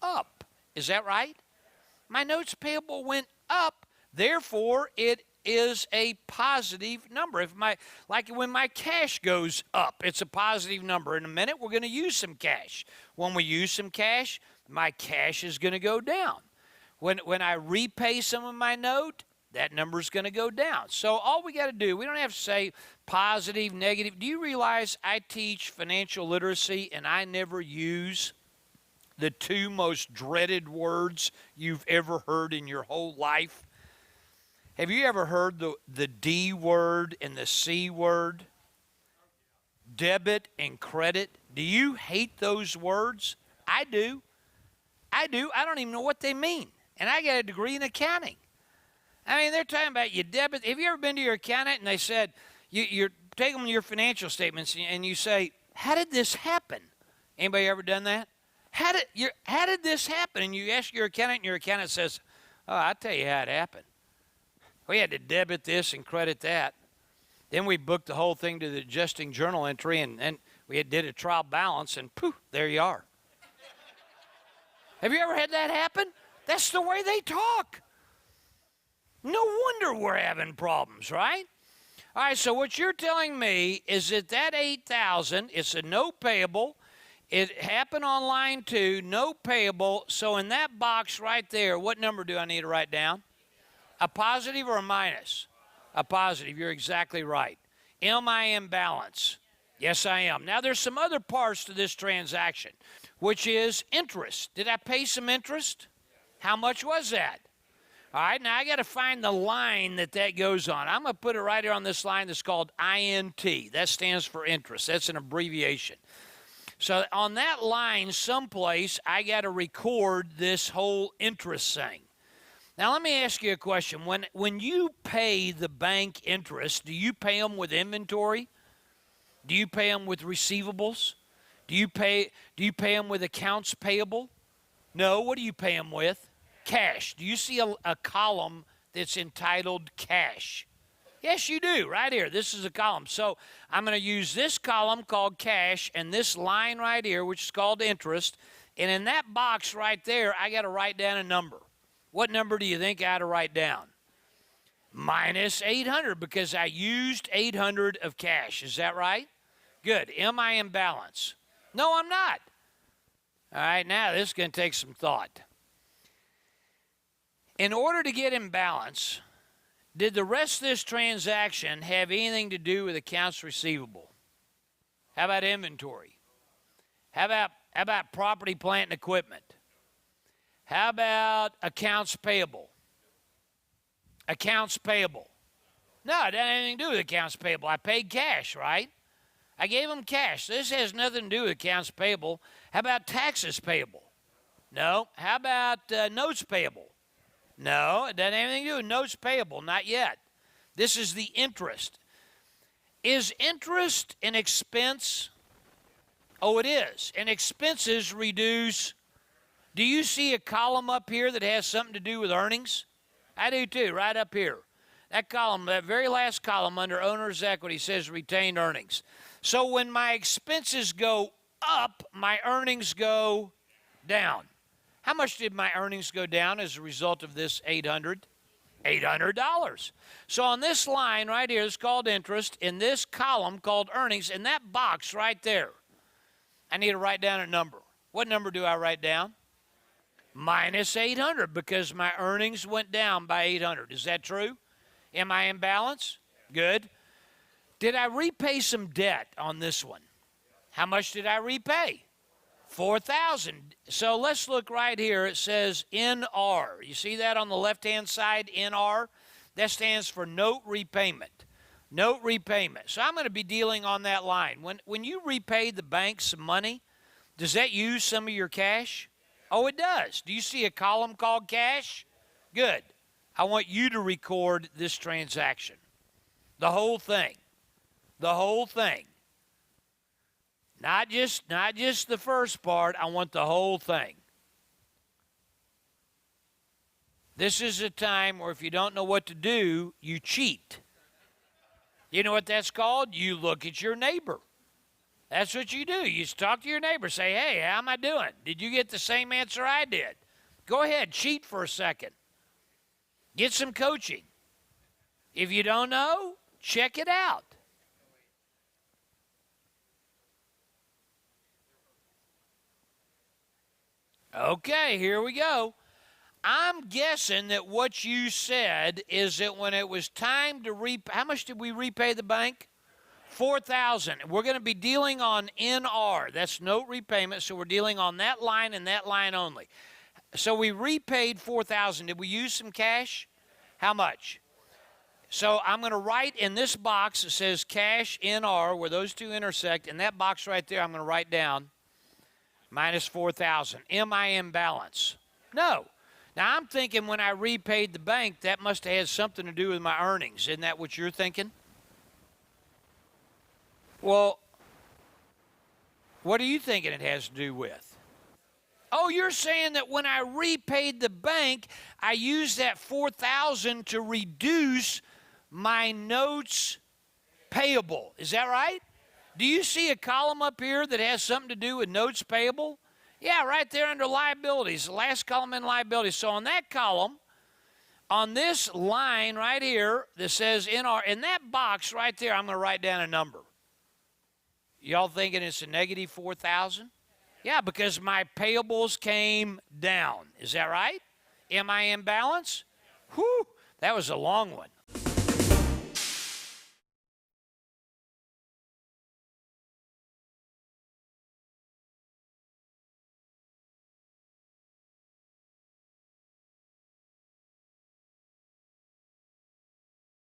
up. Is that right? My notes payable went up. Therefore, it is a positive number. Like when my cash goes up, it's a positive number. In a minute, we're going to use some cash. When we use some cash, my cash is going to go down. When I repay some of my note, that number is going to go down. So all we got to do, we don't have to say positive, negative. Do you realize I teach financial literacy and I never use the 2 most dreaded words you've ever heard in your whole life? Have you ever heard the D word and the C word? Debit and credit. Do you hate those words? I do. I don't even know what they mean. And I got a degree in accounting. I mean, they're talking about you debit. Have you ever been to your accountant and they said, you're taking your financial statements and you say, how did this happen? Anybody ever done that? How did this happen? And you ask your accountant and your accountant says, oh, I'll tell you how it happened. We had to debit this and credit that. Then we booked the whole thing to the adjusting journal entry and we did a trial balance and poof, there you are. Have you ever had that happen? That's the way they talk. No wonder we're having problems, right? All right, so what you're telling me is that 8,000, it's a note payable. It happened on line 2, note payable. So in that box right there, what number do I need to write down? A positive or a minus? A positive. You're exactly right. Am I in balance? Yes, I am. Now, there's some other parts to this transaction, which is interest. Did I pay some interest? How much was that? All right, now I got to find the line that goes on. I'm going to put it right here on this line that's called INT. That stands for interest. That's an abbreviation. So on that line someplace, I got to record this whole interest thing. Now, let me ask you a question. When you pay the bank interest, do you pay them with inventory? Do you pay them with receivables? Do you pay them with accounts payable? No. What do you pay them with? Cash. Do you see a column that's entitled cash? Yes, you do. Right here. This is a column. So I'm going to use this column called cash and this line right here, which is called interest. And in that box right there, I got to write down a number. What number do you think I ought to write down? Minus 800, because I used 800 of cash. Is that right? Good. Am I in balance? No, I'm not. All right, now this is going to take some thought. In order to get in balance, did the rest of this transaction have anything to do with accounts receivable? How about inventory? How How about property, plant, and equipment? How about accounts payable? Accounts payable. No, it doesn't have anything to do with accounts payable. I paid cash, right? I gave them cash. This has nothing to do with accounts payable. How about taxes payable? No. How about notes payable? No, it doesn't have anything to do with notes payable. Not yet. This is the interest. Is interest an expense? Oh, it is. And expenses reduce. Do you see a column up here that has something to do with earnings? I do too, right up here. That column, that very last column under owner's equity says retained earnings. So when my expenses go up, my earnings go down. How much did my earnings go down as a result of this $800? $800. So on this line right here, it's called interest. In this column called earnings, in that box right there, I need to write down a number. What number do I write down? Minus 800, because my earnings went down by 800. Is that true? Am I in balance? Good. Did I repay some debt on this one? How much did I repay? $4,000. So let's look right here. It says NR. You see that on the left-hand side, NR? That stands for note repayment. Note repayment. So I'm going to be dealing on that line. When you repay the bank some money, does that use some of your cash? Oh, it does. Do you see a column called cash? Good. I want you to record this transaction. The whole thing. The whole thing. Not just the first part. I want the whole thing. This is a time where if you don't know what to do, you cheat. You know what that's called? You look at your neighbor. That's what you do. You just talk to your neighbor. Say, hey, how am I doing? Did you get the same answer I did? Go ahead, cheat for a second. Get some coaching. If you don't know, check it out. Okay, here we go. I'm guessing that what you said is that when it was time to repay, how much did we repay the bank? $4,000. We're going to be dealing on NR. That's note repayment, so we're dealing on that line and that line only. So we repaid $4,000. Did we use some cash? How much? So I'm going to write in this box that says cash NR, where those two intersect. In that box right there, I'm going to write down minus $4,000. Am I in balance? No. Now, I'm thinking when I repaid the bank, that must have had something to do with my earnings. Isn't that what you're thinking? Well, what are you thinking it has to do with? Oh, you're saying that when I repaid the bank, I used that $4,000 to reduce my notes payable. Is that right? Do you see a column up here that has something to do with notes payable? Yeah, right there under liabilities, the last column in liabilities. So on that column, on this line right here that says NR, in that box right there, I'm going to write down a number. Y'all thinking it's a negative 4,000? Yeah, because my payables came down. Is that right? Am I in balance? Whew, that was a long one.